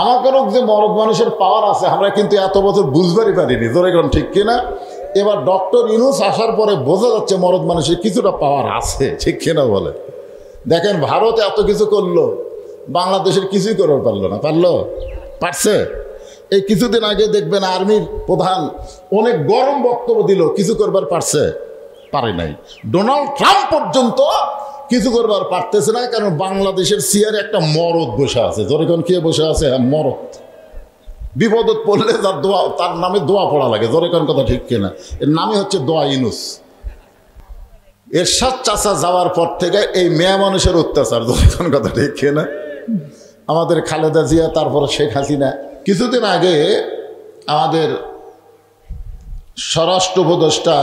আমাদেরও যে মরদ মানুষের পাওয়ার আছে আমরা কিন্তু এত বছর বুঝবারই পারিনি, ধরে গেলাম ঠিক কিনা? এবার ডক্টর ইউনূস আসার পরে বোঝা যাচ্ছে মরদ মানুষের কিছুটা পাওয়ার আছে, ঠিক কিনা বলে? দেখেন ভারত এত কিছু করলো, বাংলাদেশের কিছুই করতে পারলো না। পারছে? এই কিছুদিন আগে দেখবেন আর্মির প্রধান অনেক গরম বক্তব্য দিল, কিছু করবার পারছে? পারে নাই। ডোনাল্ড ট্রাম্প পর্যন্ত কিছু করবার পারতেছে না, কারণ বাংলাদেশের চেয়ারে একটা মরদ বসে আছে। যখন কে বসে আছে? হ্যাঁ, মরদ। বিপদত পড়লে তার দোয়া, তার নামে দোয়া পড়া লাগে। যখন কথা ঠিক কিনা? এর নামই হচ্ছে দোয়া ইউনূস। এরশাদ চাচা যাওয়ার পর থেকে এই মেয়ে মানুষের অত্যাচার, যখন কথা ঠিক কিনা? আমাদের খালেদা জিয়া, তারপরে শেখ হাসিনা। কিছুদিন আগে আমাদের স্বরাষ্ট্র উপদেষ্টা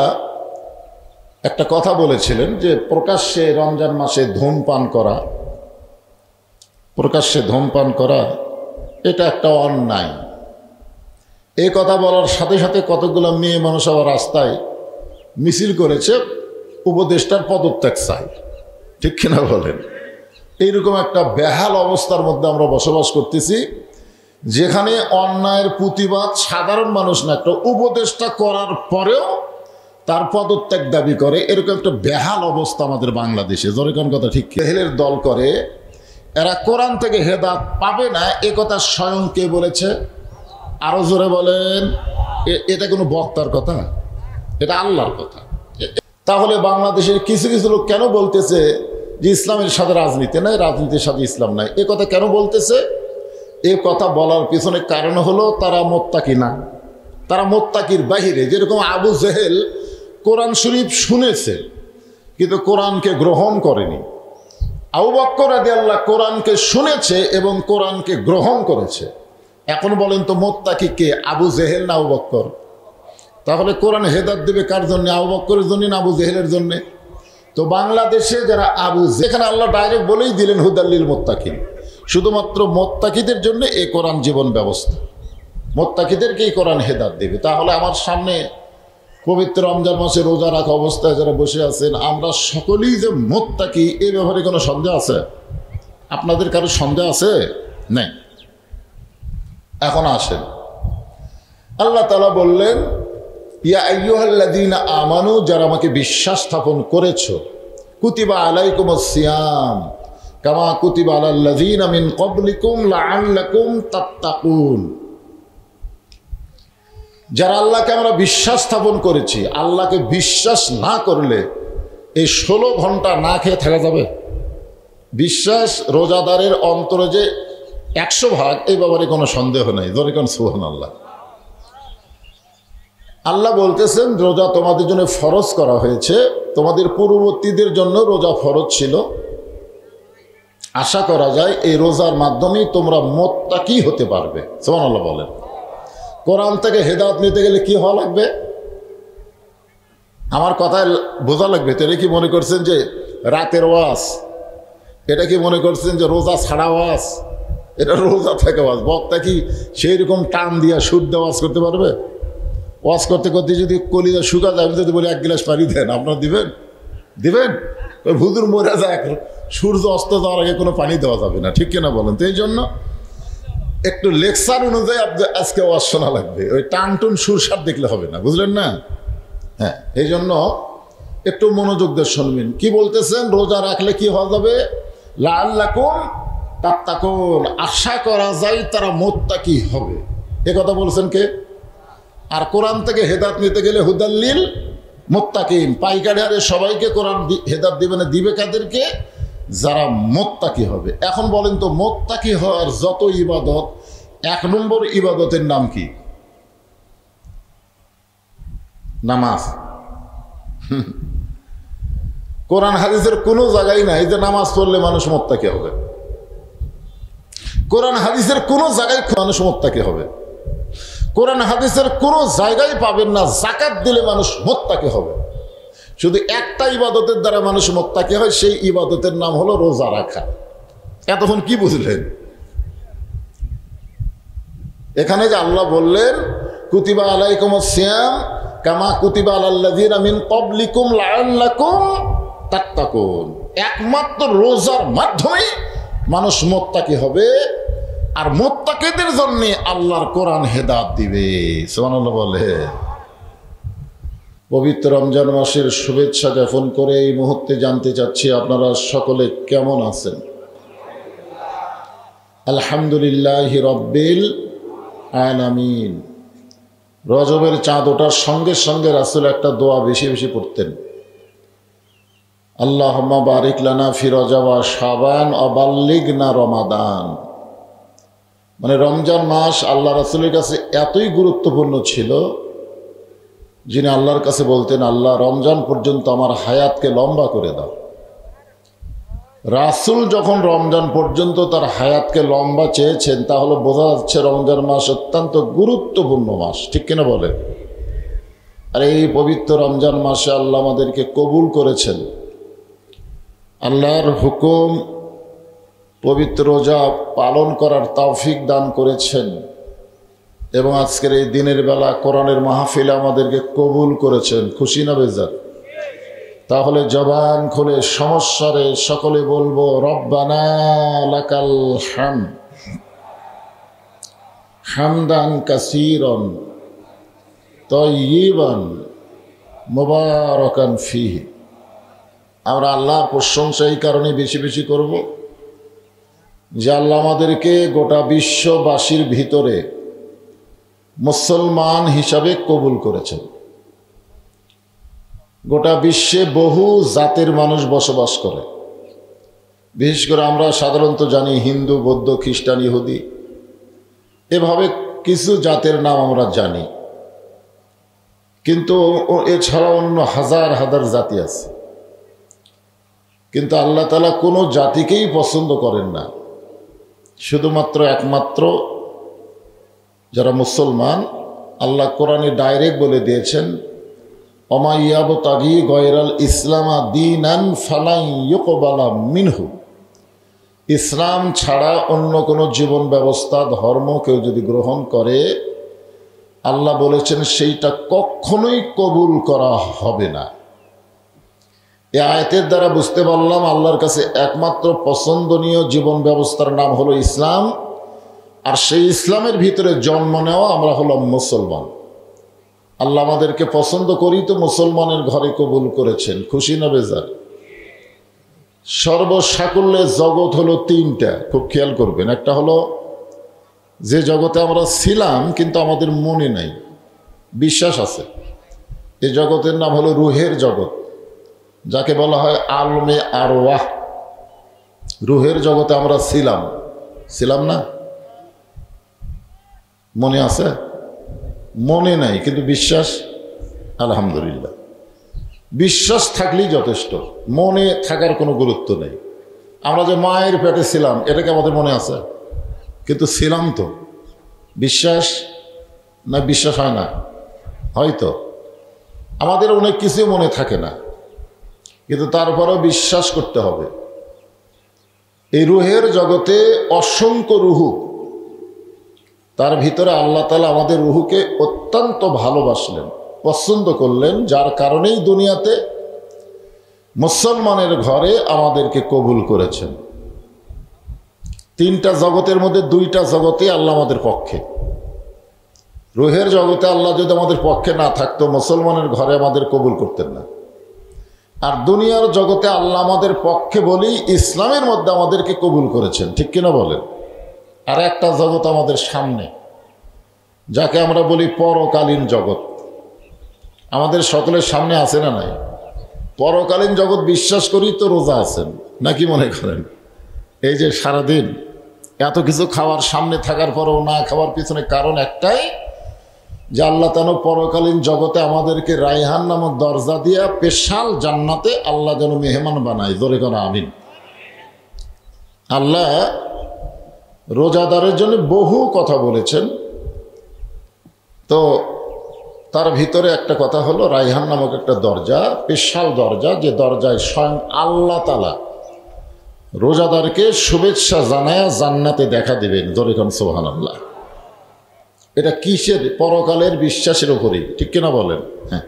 একটা কথা বলেছিলেন যে প্রকাশ্যে রমজান মাসে ধূমপান করা এটা একটা অন্যায়। এই কথা বলার সাথে সাথে কতগুলো মেয়ে মানুষ আবার রাস্তায় মিছিল করেছে, উপদেষ্টার পদত্যাগ চাই, ঠিক কিনা বলেন? এইরকম একটা বেহাল অবস্থার মধ্যে আমরা বসবাস করতেছি, যেখানে অন্যায়ের প্রতিবাদ সাধারণ মানুষ না, একটা উপদেষ্টা করার পরেও তার পদত্যাগ দাবি করে। এরকম একটা বেহাল অবস্থা আমাদের বাংলাদেশে। যখন কথা ঠিক হেলের দল করে, এরা কোরআন থেকে হেদায়েত পাবে না, এ কথা স্বয়ং কে বলেছে? আরো জোরে বলেন। এটা কোনো বক্তার কথা? এটা আল্লাহর কথা। তাহলে বাংলাদেশের কিছু কিছু লোক কেন বলতেছে যে ইসলামের সাথে রাজনীতি নাই, রাজনীতির সাথে ইসলাম নাই? এ কথা কেন বলতেছে? এ কথা বলার পিছনে কারণ হলো তারা মুত্তাকি না, তারা মুত্তাকির বাহিরে। যেরকম আবু জেহেল কোরআন শরীফ শুনেছে কিন্তু কোরআনকে গ্রহণ করেনি। আবু বকর রাদিয়াল্লাহু কোরআনকে শুনেছে এবং কোরআনকে গ্রহণ করেছে। এখন বলেন তো মুত্তাকি কে, আবু জেহেল না আবু বকর? তাহলে কোরআন হেদায়েত দেবে কার জন্য? আবু বকরের জন্য না আবু জেহেলের জন্য? তো বাংলাদেশে যারা যেখানে আল্লাহ ডাইরেক্ট বলেই দিলেন হুদাল্লিল মুত্তাকিন, শুধুমাত্র মুত্তাকিদের জন্য এই কোরআন জীবন ব্যবস্থা, মুত্তাকিদেরকেই কোরআন হেদায়েত দেবে। তাহলে আমার সামনে পবিত্র রমজান মাসে রোজা রাখা অবস্থায় যারা বসে আছেন, আমরা সকলেই যে মুত্তাকি, এই ব্যাপারে কোনো সন্দেহ আছে? আপনাদের কারো সন্দেহ আছে? নেই। এখন আসেন, আল্লাহ তাআলা বললেন, ইয়া আইয়ুহাল্লাযীনা আমানু, যারা আমাকে বিশ্বাস স্থাপন করেছো, কুতিবা আলাইকুমুস সিয়াম কামা কুতিবা আলাল্লাযীনা মিন ক্বাবলিকুম লাআল্লাকুম তাত্তাকুন। যারা আল্লাহকে আমরা বিশ্বাস স্থাপন করেছি, আল্লাহকে বিশ্বাস না করলে এই 16 ঘন্টা না খেয়ে থাকা যাবে? বিশ্বাস রোজাদারের অন্তরে যে 100 ভাগ, এই ব্যাপারে কোনো সন্দেহ নেই। ধরে কোন সুবহানাল্লাহ। আল্লাহ বলতেছেন রোজা তোমাদের জন্য ফরজ করা হয়েছে, তোমাদের পূর্ববর্তীদের জন্য রোজা ফরজ ছিল। আশা করা যায় এই রোজার মাধ্যমেই তোমরা মুত্তাকি হতে পারবে। সুবহানাল্লাহ বলেন। কোরআন থেকে হেদায়েত নিতে গেলে কি হওয়া লাগবে? আমার কথায় বোঝা লাগবে। তাহলে কি মনে করছেন যে রাতের ওয়াজ? এটা কি মনে করছেন যে রোজা ছাড়া ওয়াজ? এটা রোজা থেকে ওয়াজ। বক্তা কি সেই রকম টান দিয়া সুর দিয়ে ওয়াজ করতে পারবে? ওয়াজ করতে করতে যদি কলিজা শুকা যায়, আমি যদি বলি 1 গ্লাস পানি দেন, আপনারা দিবেন? ওই হুজুর মরে যায়, সূর্য অস্ত যাওয়ার আগে কোনো পানি দেওয়া যাবে না, ঠিক কিনা বলেন? তো এই জন্য একটু লেকচার অনুযায়ী আজকে ওয়াজ শোনা লাগবে। ওই টানটুন সুরসার দেখলে হবে না, বুঝলেন না? হ্যাঁ, এই জন্য একটু মনোযোগ দিয়ে শুনবেন। কি বলতেছেন? রোজা রাখলে কি হওয়া যাবে? লাআল্লাকুম তাত্তাকুন, আশা করা যায় তারা মুত্তাকি হবে। এ কথা বলছেন কে? আর কোরআন থেকে হেদায়েত নিতে গেলে হুদাল্লিল মুত্তাকিন, পাইকারি হারে সবাইকে কোরআন হেদায়েত দিবে না, দিবে কাদেরকে? যারা মুত্তাকি হবে। এখন বলেন তো, মুত্তাকি হওয়ার যত ইবাদত, 1 নম্বর ইবাদতের নাম কি? নামাজ। কোরআন হাদিসের কোনো জায়গায় নাই যে নামাজ পড়লে মানুষ মুত্তাকি হবে। কোরআন হাদিসের কোনো জায়গায় মানুষ মুত্তাকি হবে। কোরআন হাদিসের কোনো জায়গায় পাবেন না যাকাত দিলে মানুষ মুত্তাকি হবে। শুধু একটা ইবাদতের দ্বারা মানুষ মুত্তাকি হয়, সেই ইবাদতের নাম হলো রোজা রাখা। এতক্ষণ কি বুঝলেন? এখানে যে আল্লাহ বললেন কুতিবা আলাইকুমুস সিয়াম কামা কুতিবা আলাল্লাযীনা মিন ক্বাবলিকুম লাআল্লাকুম তাত্তাকুন, একমাত্র রোজার মাধ্যমে মানুষ মুত্তাকি হবে। আর মুত্তাকিদের জন্য আল্লাহর কোরআন হেদায়েত দিবে। সুবহানাল্লাহ বলে। পবিত্র রমজান মাসের শুভেচ্ছা জ্ঞাপন করে এই মুহূর্তে জানতে চাচ্ছি আপনারা সকলে কেমন আছেন? আলহামদুলিল্লাহি রাব্বিল আলামিন। রজবের চাঁদ ওঠার সঙ্গে সঙ্গে রাসূল একটা দোয়া বেশি বেশি পড়তেন, আল্লাহুম্মা বারিক লানা ফি রজব ওয়া শাবান ওয়া বাল্লিগনা রমাদান। মানে রমজান মাস আল্লাহ রাসূলের কাছে এতই গুরুত্বপূর্ণ ছিল, যিনি আল্লাহর কাছে বলতেন, আল্লাহ রমজান পর্যন্ত আমার হায়াতকে লম্বা করে দাও। রাসূল যখন রমজান পর্যন্ত তার হায়াতকে লম্বা চেয়েছেন, তাহলে বোঝা যাচ্ছে রমজান মাস অত্যন্ত গুরুত্বপূর্ণ মাস, ঠিক কিনা বলে? আর এই পবিত্র রমজান মাসে আল্লাহ আমাদেরকে কবুল করেছেন, আল্লাহর হুকুম পবিত্র রোজা পালন করার তৌফিক দান করেছেন, এবং আজকের এই দিনের বেলা কোরআনের মাহফিলে আমাদেরকে কবুল করেছেন। খুশি না বেজার? তাহলে জবান খুলে সমস্যারে সকলে বলবো, রব্বানা লাকাল হামদ হামদান কাসীরান তাইয়িবান মুবারাকান ফীহি। আমরা আল্লাহর প্রশংসা এই কারণে বেশি বেশি করব যে আল্লাহ আমাদেরকে গোটা বিশ্ববাসীর ভিতরে মুসলমান হিসাবে কবুল করেছেন। গোটা বিশ্বে বহু জাতের মানুষ বসবাস করে, বিশেষ করে আমরা সাধারণত জানি হিন্দু, বৌদ্ধ, খ্রিস্টান, ইহুদি, এভাবে কিছু জাতের নাম আমরা জানি, কিন্তু এছাড়া অন্য হাজার হাজার জাতি আছে। কিন্তু আল্লাহ তাআলা কোনো জাতিকেই পছন্দ করেন না, শুধুমাত্র একমাত্র যারা মুসলমান। আল্লাহ কোরআনে ডাইরেক্ট বলে দিয়েছেন, ওমা ইয়াবতাগি গায়রাল ইসলামা দীনান ফালান ইউকবালা মিনহু। ইসলাম ছাড়া অন্য কোনো জীবন ব্যবস্থা, ধর্ম কেউ যদি গ্রহণ করে, আল্লাহ বলেছেন সেইটা কখনোই কবুল করা হবে না। এই আয়াতের দ্বারা বুঝতে পারলাম আল্লাহর কাছে একমাত্র পছন্দনীয় জীবন ব্যবস্থার নাম হলো ইসলাম, আর সেই ইসলামের ভিতরে জন্ম নেওয়া আমরা হলাম মুসলমান। আল্লাহ আমাদেরকে পছন্দ করি তো মুসলমানের ঘরে কবুল করেছেন। খুশি না বেজার? সর্বসাকুল্যে জগৎ হলো তিনটা, খুব খেয়াল করবেন। একটা হলো যে জগতে আমরা ছিলাম কিন্তু আমাদের মনে নাই, বিশ্বাস আছে, এই জগতের নাম হলো রুহের জগৎ, যাকে বলা হয় আলমে আরওয়াহ। রুহের জগতে আমরা ছিলাম না? মনে আছে? মনে নাই কিন্তু বিশ্বাস, আলহামদুলিল্লাহ। বিশ্বাস থাকলেই যথেষ্ট, মনে থাকার কোনো গুরুত্ব নেই। আমরা যে মায়ের পেটে ছিলাম এটাকে আমাদের মনে আছে, কিন্তু ছিলাম তো। বিশ্বাস না? বিশ্বাস হয় না? হয়তো আমাদের অনেক কিছুই মনে থাকে না, কিন্তু তারপরেও বিশ্বাস করতে হবে। এই রুহের জগতে অসংখ্য রুহু, তার ভিতরে আল্লাহ তাআলা আমাদের রুহুকে অত্যন্ত ভালোবাসলেন, পছন্দ করলেন, যার কারণেই দুনিয়াতে মুসলমানের ঘরে আমাদেরকে কবুল করেছেন। তিনটা জগতের মধ্যে দুইটা জগতে আল্লাহ আমাদের পক্ষে। রুহের জগতে আল্লাহ যদি আমাদের পক্ষে না থাকতো, মুসলমানের ঘরে আমাদের কবুল করতেন না। আর দুনিয়ার জগতে আল্লাহ আমাদের পক্ষে বলেই ইসলামের মধ্যে আমাদেরকে কবুল করেছেন, ঠিক কিনা বলেন? আর একটা জগৎ আমাদের সামনে, যাকে আমরা বলি পরকালীন জগৎ, আমাদের সকলের সামনে আছে না নাই? পরকালীন জগৎ বিশ্বাস করি তো রোজা আছেন নাকি মনে করেন? এই যে সারাদিন এত কিছু খাওয়ার সামনে থাকার পরেও না খাওয়ার পিছনে কারণ একটাই, যে আল্লাহ তাআলা পরকালীন জগতে আমাদেরকে রায়হান নামক দরজা দিয়া স্পেশাল জান্নাতে আল্লাহ যেন মেহমান বানায়। জোরে করে আমিন। আল্লাহ রোজাদারের জন্য বহু কথা বলেছেন, তো তার ভিতরে একটা কথা হলো রায়হান নামক একটা দরজা, স্পেশাল দরজা, যে দরজায় স্বয়ং আল্লাহ তাআলা রোজাদারকে শুভেচ্ছা জানায়া জান্নাতে দেখা দিবেন। জোরে করে সুবহানাল্লাহ। এটা কিসের? পরকালের বিশ্বাসের উপরেই, ঠিক কিনা বলেন? হ্যাঁ।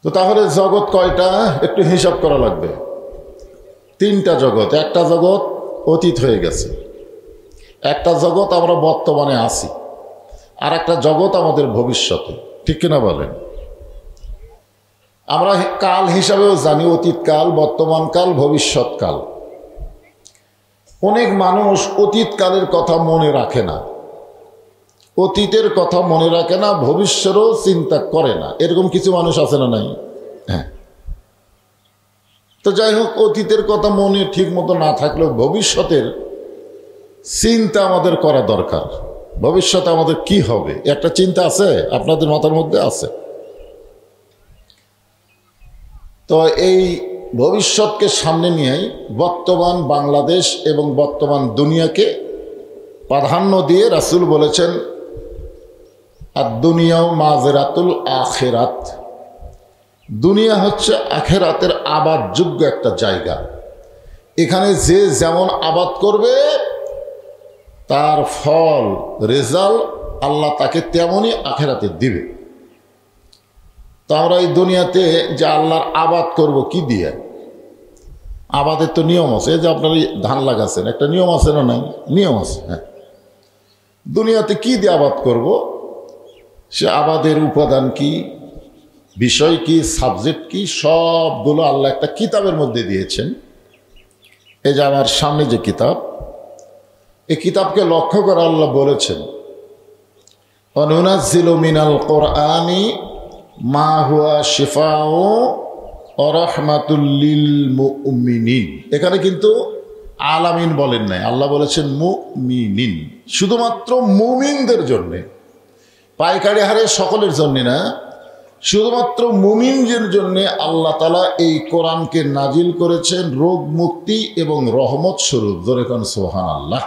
তো তাহলে জগৎ কয়টা একটু হিসাব করা লাগবে। তিনটা জগৎ। একটা জগৎ অতীত হয়ে গেছে, একটা জগৎ আমরা বর্তমানে আছি, আর একটা জগৎ আমাদের ভবিষ্যতে, ঠিক কিনা বলেন? আমরা কাল হিসাবেও জানি অতীতকাল, বর্তমানকাল, ভবিষ্যৎকাল। অনেক মানুষ অতীতকালের কথা মনে রাখে না, অতীতের কথা মনে রাখে না, ভবিষ্যতেও চিন্তা করে না। এরকম কিছু মানুষ আছে না নাই? হ্যাঁ। তো যাই হোক, অতীতের কথা মনে ঠিক মতো না থাকলেও ভবিষ্যতের চিন্তা আমাদের করা দরকার। ভবিষ্যতে আমাদের কি হবে একটা চিন্তা আছে, আপনাদের মাথার মধ্যে আছে? তো এই ভবিষ্যৎকে সামনে নিয়েই বর্তমান বাংলাদেশ এবং বর্তমান দুনিয়াকে প্রাধান্য দিয়ে রাসূল বলেছেন, আর দুনিয়াও মাজরাতুল আখিরাত, দুনিয়া হচ্ছে আখিরাতের আবাদযোগ্য একটা জায়গা। এখানে যে যেমন আবাদ করবে তার ফল, রেজাল্ট আল্লাহ তাকে তেমনই আখিরাতে দিবে। তো আমরা এই দুনিয়াতে যে আল্লাহর আবাদ করব কি দিয়ে? আবাদের তো নিয়ম আছে। এই যে আপনারা ধান লাগাচ্ছেন, একটা নিয়ম আছে না নাই? নিয়ম আছে। হ্যাঁ, দুনিয়াতে কি দিয়ে আবাদ করব, সে আবাদের উপাদান কি, বিষয় কি, সাবজেক্ট কি, সবগুলো আল্লাহ একটা কিতাবের মধ্যে দিয়েছেন। এই যে আমার সামনে যে কিতাব, এই কিতাবকে লক্ষ্য করে আল্লাহ বলেছেন, অনুনাজ্জিলু মিনাল কোরআনি মা হুয়া শিফাউ ওয়া রাহমাতুল লিল মুমিনিন। এখানে কিন্তু আলামিন বলেন নাই, আল্লাহ বলেছেন মুমিনিন, শুধুমাত্র মুমিনদের জন্য, পাইকারি হারে সকলের জন্য না, শুধুমাত্র মুমিনদের জন্য আল্লাহ তাআলা এই কোরআনকে নাজিল করেছেন রোগ মুক্তি এবং রহমত স্বরূপ। জোরে কোন সুবহানাল্লাহ।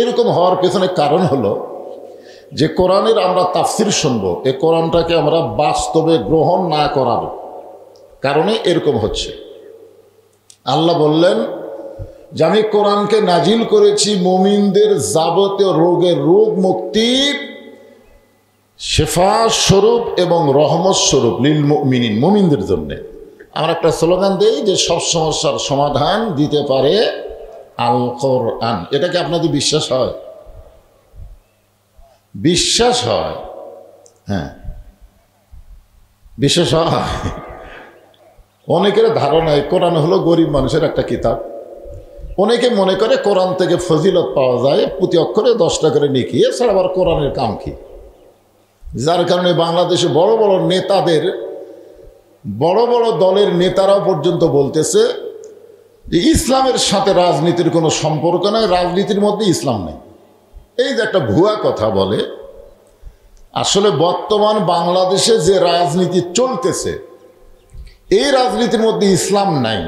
এরকম হওয়ার পেছনে কারণ হলো যে কোরআনের আমরা তাফসির শুনবো, এই কোরআনটাকে আমরা বাস্তবে গ্রহণ না করার কারণে এরকম হচ্ছে। আল্লাহ বললেন যে আমি কোরআনকে নাজিল করেছি মুমিনদের যাবতীয় রোগের রোগ মুক্তি, শেফা স্বরূপ এবং রহমত স্বরূপ, লিল মুমিনিন, মুমিনদের জন্য। আমরা একটা স্লোগান দেই যে সব সমস্যার সমাধান দিতে পারে আল কোরআন। এটা কি আপনাদের বিশ্বাস হয়? বিশ্বাস হয়? হ্যাঁ, বিশ্বাস হয়। অনেকের ধারণা কোরআন হলো গরিব মানুষের একটা কিতাব। অনেকে মনে করে কোরআন থেকে ফজিলত পাওয়া যায়, প্রতি অক্ষরে 10 টাকা করে নেকি, এছাড়া আবার কোরআনের কাম কি। যার কারণে বাংলাদেশে বড় বড় নেতাদের, বড় বড় দলের নেতারাও পর্যন্ত বলতেছে যে ইসলামের সাথে রাজনীতির কোনো সম্পর্ক নাই, রাজনীতির মধ্যে ইসলাম নেই। এই যে একটা ভুয়া কথা বলে। আসলে বর্তমান বাংলাদেশে যে রাজনীতি চলতেছে, এই রাজনীতির মধ্যে ইসলাম নাই,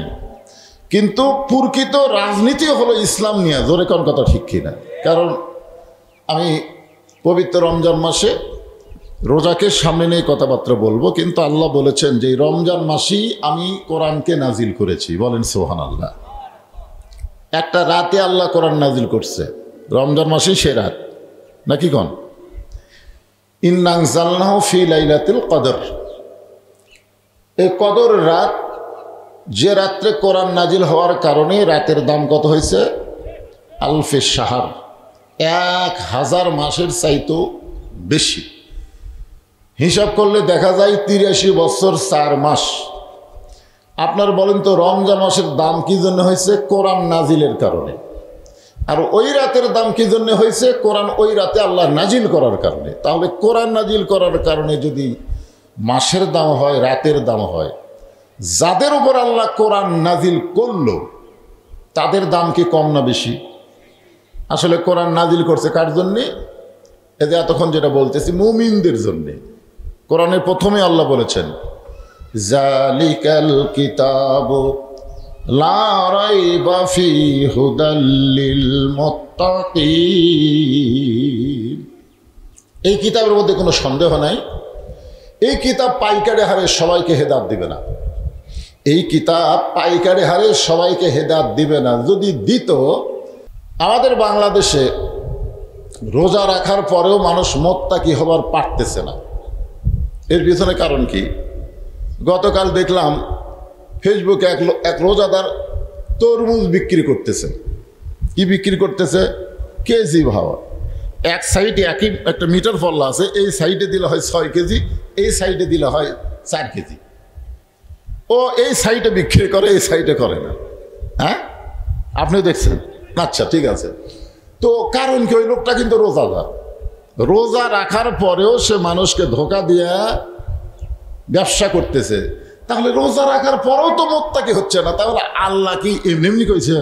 কিন্তু প্রকৃত রাজনীতি হলো ইসলাম নিয়ে। জোরে কোন কথা ঠিক কিনা? কারণ আমি পবিত্র রমজান মাসে রোজাকে সামনে নিয়ে কথাবার্তা বলবো, কিন্তু আল্লাহ বলেছেন যে রমজান মাসেই আমি কোরআনকে নাজিল করেছি। বলেন সুবহানাল্লাহ। একটা রাতে আল্লাহ কোরআন নাজিল করছে, রমজান মাসেই সে রাত, নাকি কোন? ইন্না আনজালনাহু ফি লাইলাতুল কদর। এই কদর রাত, যে রাত্রে কোরআন নাজিল হওয়ার কারণে রাতের দাম কত হয়েছে? আলফে শাহর, 1000 মাসের চাইতেও বেশি। হিসাব করলে দেখা যায় 83 বছর 4 মাস। আপনার বলেন তো রমজান মাসের দাম কি জন্য হয়েছে? কোরআন নাজিলের কারণে। আর ওই রাতের দাম কি জন্য হয়েছে? কোরআন ওই রাতে আল্লাহ নাজিল করার কারণে। তাহলে কোরআন নাজিল করার কারণে যদি মাসের দাম হয়, রাতের দাম হয়, যাদের উপর আল্লাহ কোরআন নাজিল করলো তাদের দাম কি কম না বেশি? আসলে কোরআন নাজিল করছে কার জন্যে? এই যে এতক্ষণ যেটা বলতেছি, মুমিনদের জন্যে। কোরআনের প্রথমে আল্লাহ বলেছেন জালিকাল কিতাবু লা রাইবা ফীহি হুদাল লিল মুত্তাকিন। এই কিতাবের মধ্যে কোনো সন্দেহ নাই, এই কিতাব পাইকারি হারে সবাইকে হেদায়েত দিবে না। এই কিতাব পাইকারি হারে সবাইকে হেদায়েত দিবে না। যদি দিত, আমাদের বাংলাদেশে রোজা রাখার পরেও মানুষ মোত্তাকি হবার পারতেছে না। এর পিছনে কারণ কি? গতকাল দেখলাম ফেসবুকে এক রোজাদার তরমুজ বিক্রি করতেছে। কি বিক্রি করতেছে? কেজি ভাবা, এক সাইডে একই একটা মিটার পল্লা আছে, এই সাইডে দিলে হয় 6 কেজি, এই সাইডে দিলে হয় 4 কেজি। ও এই সাইডে বিক্রি করে, এই সাইডে করে না। হ্যাঁ, আপনি দেখছেন? আচ্ছা, ঠিক আছে। তো কারণ কি, ওই লোকটা কিন্তু রোজাদার, রোজা রাখার পরেও সে মানুষকে ধোকা দিয়ে ব্যবসা করতেছে। তাহলে রোজা রাখার পরেও তো মুত্তাকি হচ্ছে না, তাহলে আল্লাহ কি এমনি এমনি কইছে?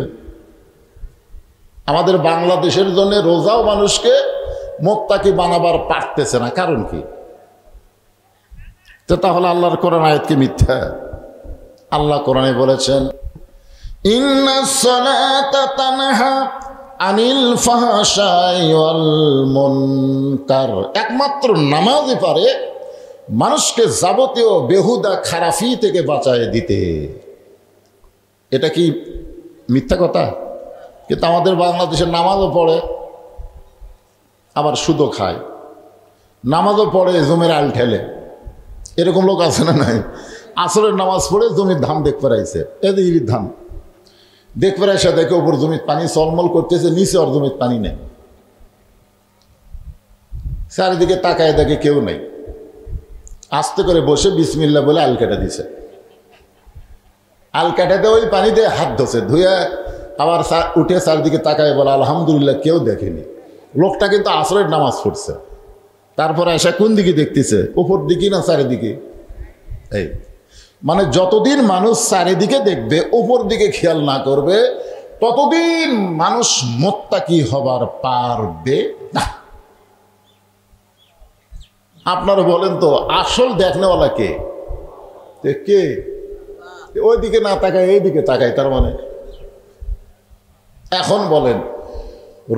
আমাদের বাংলাদেশের জন্য রোজাও মানুষকে মুত্তাকি বানাবার পারতেছে না, কারণ কি? তো তাহলে আল্লাহর কোরআন আয়াত কি মিথ্যা? আল্লাহ কোরআনে বলেছেন, ইন্নাস সালাতা তানহা আনিল ফাহশাই ওয়াল মুনকার, একমাত্র নামাজই পারে মানুষকে যাবতীয় বেহুদা খারাপি থেকে বাঁচায় দিতে। এটা কি মিথ্যা কথা? কিন্তু আমাদের বাংলাদেশের নামাজও পড়ে, আবার সুদও খায়, নামাজও পড়ে জমির আল ঠেলে। এরকম লোক আছে না নাই? আসরের নামাজ পড়ে জমির ধান দেখতে পারাইছে, এদের ইরির ধান দেখতে পারাইছে, দেখে ওপর জমির পানি চলমল করতেছে, নিচে আর জমির পানি নেই। চারিদিকে তাকায় দেখে কেউ নেই, আস্তে করে বসে বিসমিল্লাহ বলে আল কেটে দিছে। আল কাটাতে ওই পানি দিয়ে হাত ধোছে, ধুয়ে আবার উঠে চারিদিকে তাকায় বলে আলহামদুলিল্লাহ, কেউ দেখেনি। লোকটা কিন্তু আসরের নামাজ পড়ছে, তারপরে এসে কোন দিকে দেখতেছে, উপর দিকে না চারিদিকে? এই মানে যতদিন মানুষ চারিদিকে দেখবে, উপর দিকে খেয়াল না করবে, ততদিন মানুষ মুত্তাকি হবার পারবে না। আপনারা বলেন তো, আসল দেখনেওয়ালা কে? কে? ওই দিকে না তাকায় এইদিকে তাকায়, তার মানে এখন বলেন,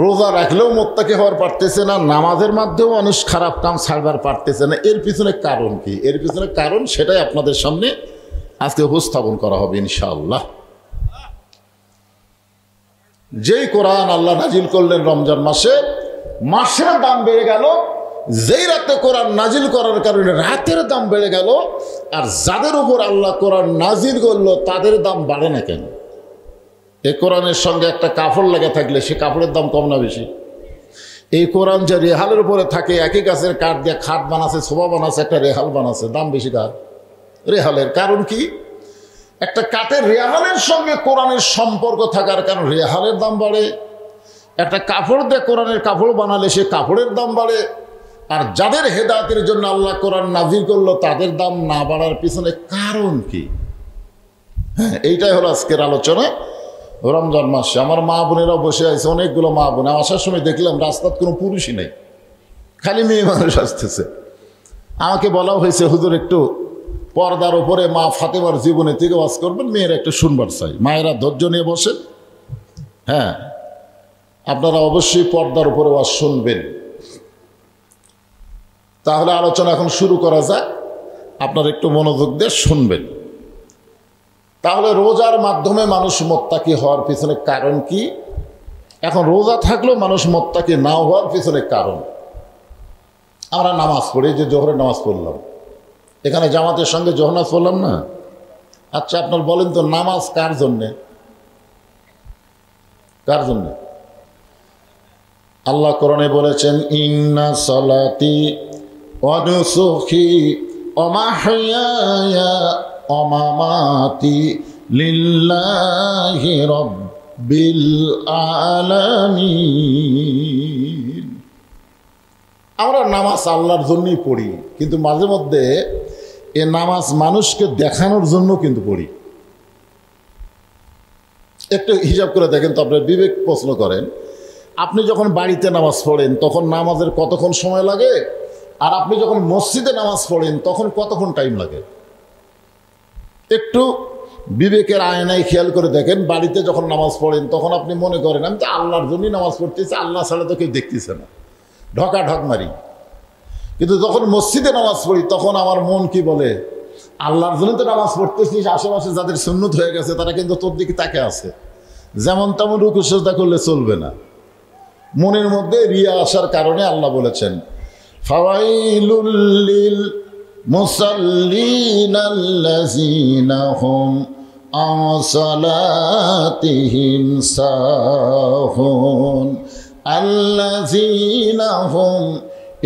রোজা রাখলেও মুত্তাকি হওয়ার পারতেছে না, নামাজের মাধ্যমেও মানুষ খারাপ কাম ছাড়বার পারতেছে না, এর পিছনে কারণ কি? এর পিছনে কারণ সেটাই আপনাদের সামনে আজকে উপস্থাপন করা হবে ইনশাআল্লাহ। যেই কোরআন আল্লাহ নাজিল করলেন রমজান মাসে, মাসের দাম বেড়ে গেল, যেই রাতে কোরআন নাজিল করার কারণে রাতের দাম বেড়ে গেল, আর যাদের উপর আল্লাহ কোরআন নাজিল করলো তাদের দাম বাড়ে না কেন? এই কোরআনের সঙ্গে একটা কাপড় লেগে থাকলে সে কাপড়ের দাম কম না বেশি? এই কোরআন যে রেহালের উপরে থাকে, একই গাছের কাঠ দিয়ে খাট বানাচ্ছে, সোফা বানাচ্ছে, একটা রেহাল বানাচ্ছে, দাম বেশি কার? রেহালের। কারণ কি? একটা কাঠের রেহালের সঙ্গে কোরআনের সম্পর্ক থাকার কারণ রেহালের দাম বাড়ে। একটা কাপড় দিয়ে কোরআনের কাপড় বানালে সে কাপড়ের দাম বাড়ে। আর যাদের হেদায়েতের জন্য আল্লাহ কোরআন নাজিল করলো তাদের দাম না বাড়ার পিছনে কারণ কি? হ্যাঁ, এইটাই হলো আজকের আলোচনা। রমজান মাসে আমার মা বোনেরা বসে আছে, অনেকগুলো মা বোন। আসার সময় দেখলাম রাস্তার কোনো পুরুষই নেই, খালি মেয়ে মানুষ আসতেছে। আমাকে বলা হয়েছে, হুজুর একটু পর্দার উপরে মা ফাতেমার জীবনে থেকে ওয়াজ করবেন, মেয়েরা একটু শুনবার চাই। মায়েরা ধৈর্য নিয়ে বসেন। হ্যাঁ, আপনারা অবশ্যই পর্দার উপরে ওয়াজ শুনবেন। তাহলে আলোচনা এখন শুরু করা যাক, আপনারা একটু মনোযোগ দিয়ে শুনবেন। তাহলে রোজার মাধ্যমে মানুষ মুত্তাকি হওয়ার পিছনে কারণ কি? এখন রোজা থাকলেও মানুষ মুত্তাকি না হওয়ার পিছনে কারণ, আমরা নামাজ পড়ি, যে জোহরের নামাজ পড়লাম, এখানে জামাতের সঙ্গে জোহর নামাজ পড়লাম না? আচ্ছা, আপনার বলেন তো, নামাজ কার জন্যে? কার জন্যে? আল্লাহ কোরআনে বলেছেন, ইন্না সালাতি ওয়া নুসুকি ওয়া মাহইয়ায়া ওয়া মামাতি লিল্লাহি রাব্বিল আলামিন। আমরা নামাজ আল্লাহর জন্যই পড়ি, কিন্তু মাঝে মধ্যে এ নামাজ মানুষকে দেখানোর জন্য কিন্তু পড়ি। একটু হিসাব করে দেখেন তো, আপনার বিবেক প্রশ্ন করেন, আপনি যখন বাড়িতে নামাজ পড়েন তখন নামাজের কতক্ষণ সময় লাগে, আর আপনি যখন মসজিদে নামাজ পড়েন তখন কতক্ষণ টাইম লাগে? একটু বিবেকের আয়নায় খেয়াল করে দেখেন। বাড়িতে যখন নামাজ পড়েন তখন আপনি মনে করেন আমি তো আল্লাহর জন্যই নামাজ পড়তেছি, আল্লাহ ছাড়া তো কেউ দেখতেছে না, ঢকা ঢক মারি। কিন্তু যখন মসজিদে নামাজ পড়ি তখন আমার মন কি বলে, আল্লাহর জন্য তো নামাজ পড়তেছিস, আশেপাশে যাদের সুন্নত হয়ে গেছে তারা কিন্তু তোর দিকে তাকে আছে, যেমন তেমন রুকু সিজদা করলে চলবে না। মনের মধ্যে রিয়া আসার কারণে আল্লাহ বলেছেন, ফাওয়াইলুল লিল মুসাল্লিনাল্লাযীনা হুম আন সালাতিহিম সাহুন আল্লাযীনা হুম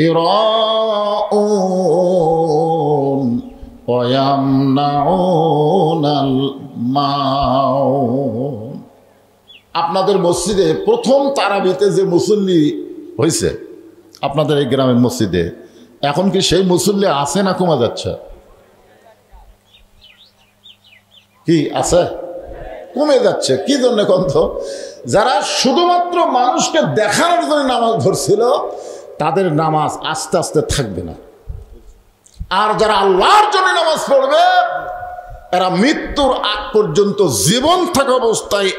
ইরাউন ওয়া ইয়ামনাউনাল মাউন। আপনাদের মসজিদে প্রথম তারাবিতে যে মুসল্লি হয়েছে আপনাদের এই গ্রামের মসজিদে, এখন কি সেই মুসল্লি আছে না কমা যাচ্ছে? কি আছে? কমে যাচ্ছে। কি জন্য কন্ত? যারা শুধুমাত্র মানুষকে দেখানোর জন্য নামাজ ধরছিল তাদের নামাজ আস্তে আস্তে থাকবে না। আর যারা আল্লাহর জন্য নামাজ পড়বে এরা মৃত্যুর আগ পর্যন্ত জীবন থাকা অবস্থায়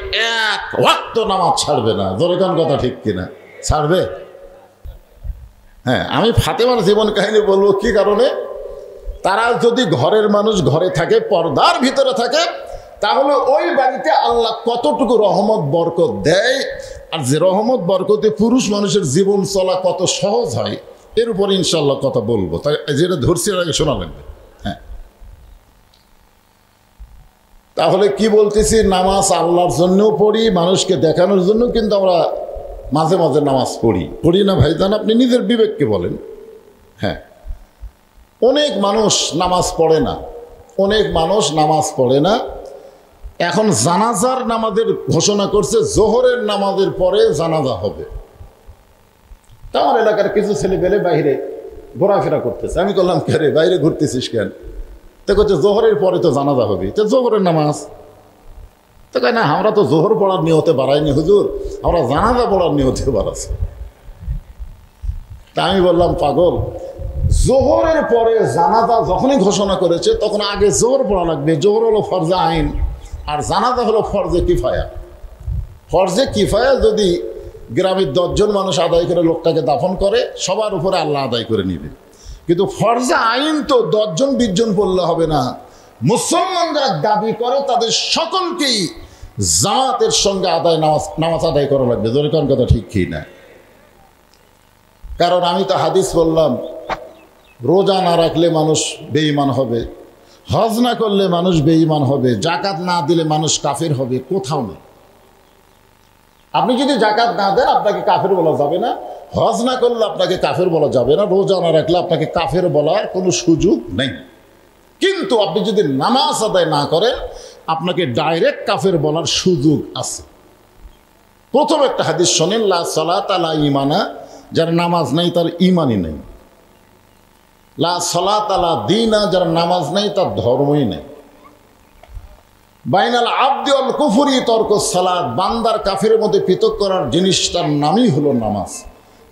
এক ওয়াক্ত নামাজ ছাড়বে না। ধরে কোন কথা ঠিক কিনা? ছাড়বে? হ্যাঁ, আমি ফাতেমার জীবন কাহিনী বলবো। কি কারণে? তারা যদি ঘরের মানুষ ঘরে থাকে, পর্দার ভিতরে থাকে, তাহলে ওই বাড়িতে আল্লাহ কতটুকু রহমত বরকত দেয়, আর যে রহমত বরকতে পুরুষ মানুষের জীবন চলা কত সহজ হয়, এর উপর ইনশাল্লাহ কথা বলবো। তাই যেটা ধরছি এর আগে শোনা লাগবে। হ্যাঁ, তাহলে কি বলতেছি? নামাজ আল্লাহর জন্যও পড়ি, মানুষকে দেখানোর জন্য কিন্তু আমরা মাঝে মাঝে নামাজ পড়ি না ভাইজান? আপনি নিজের বিবেককে বলেন। হ্যাঁ, অনেক মানুষ নামাজ পড়ে না, অনেক মানুষ নামাজ পড়ে না। এখন জানাজার নামাজের ঘোষণা করছে, জোহরের নামাজের পরে জানাজা হবে। তা আমার এলাকার কিছু ছেলে পেলে বাইরে ঘোরাফেরা করতেছে। আমি বললাম, কে রে, বাইরে ঘুরতেছিস কেন? তো করছে জোহরের পরে তো জানাজা হবে, তো জোহরের নামাজ। তো কয় না, আমরা তো জোহর পড়ার নিয়তে বাড়াইনি হুজুর, আমরা জানাজা পড়ার নিয়তে বাড়াচ্ছি। তা আমি বললাম, পাগল, জোহরের পরে জানাজা যখনই ঘোষণা করেছে তখন আগে জোহর পড়া লাগবে। জোহর হলো ফরজে আইন, আর জানাজা হলো ফরজে কিফায়া। ফরজে কিফায়া যদি গ্রামের 10 জন মানুষ আদায় করে লোকটাকে দাফন করে, সবার উপরে আল্লাহ আদায় করে নিবে। কিন্তু ফরজে আইন তো 10 জন 20 জন পড়লে হবে না। মুসলমান যারা দাবি করে তাদের সকলকেই জামাতের সঙ্গে নামাজ আদায় করা লাগবে। জোরে কোন কথা ঠিক কি না? কারণ আমি তো হাদিস বললাম, রোজা না রাখলে মানুষ বেঈমান হবে, হজ না করলে মানুষ বেঈমান হবে, জাকাত না দিলে মানুষ কাফের হবে। কোথাও নেই। আপনি যদি জাকাত না দেন আপনাকে কাফের বলা যাবে না, হজ না করলে আপনাকে কাফের বলা যাবে না, রোজা না রাখলে আপনাকে কাফের বলার কোনো সুযোগ নেই। কিন্তু আপনি যদি নামাজ আদায় না করেন আপনাকে ডাইরেক্ট কাফের বলার সুযোগ আছে। প্রথম একটা হাদিস শোনেন, লা সালাতা লা ঈমানা, যার নামাজ নাই তার ঈমানই নেই। লা সালাতা লা দীনা, যার নামাজ নাই তার ধর্মই নেই। বাইনাল আবদি ওয়াল কুফরি তরকুস সালাত, বান্দার কাফের মধ্যে পৃথক করার জিনিসটার নামই হলো নামাজ।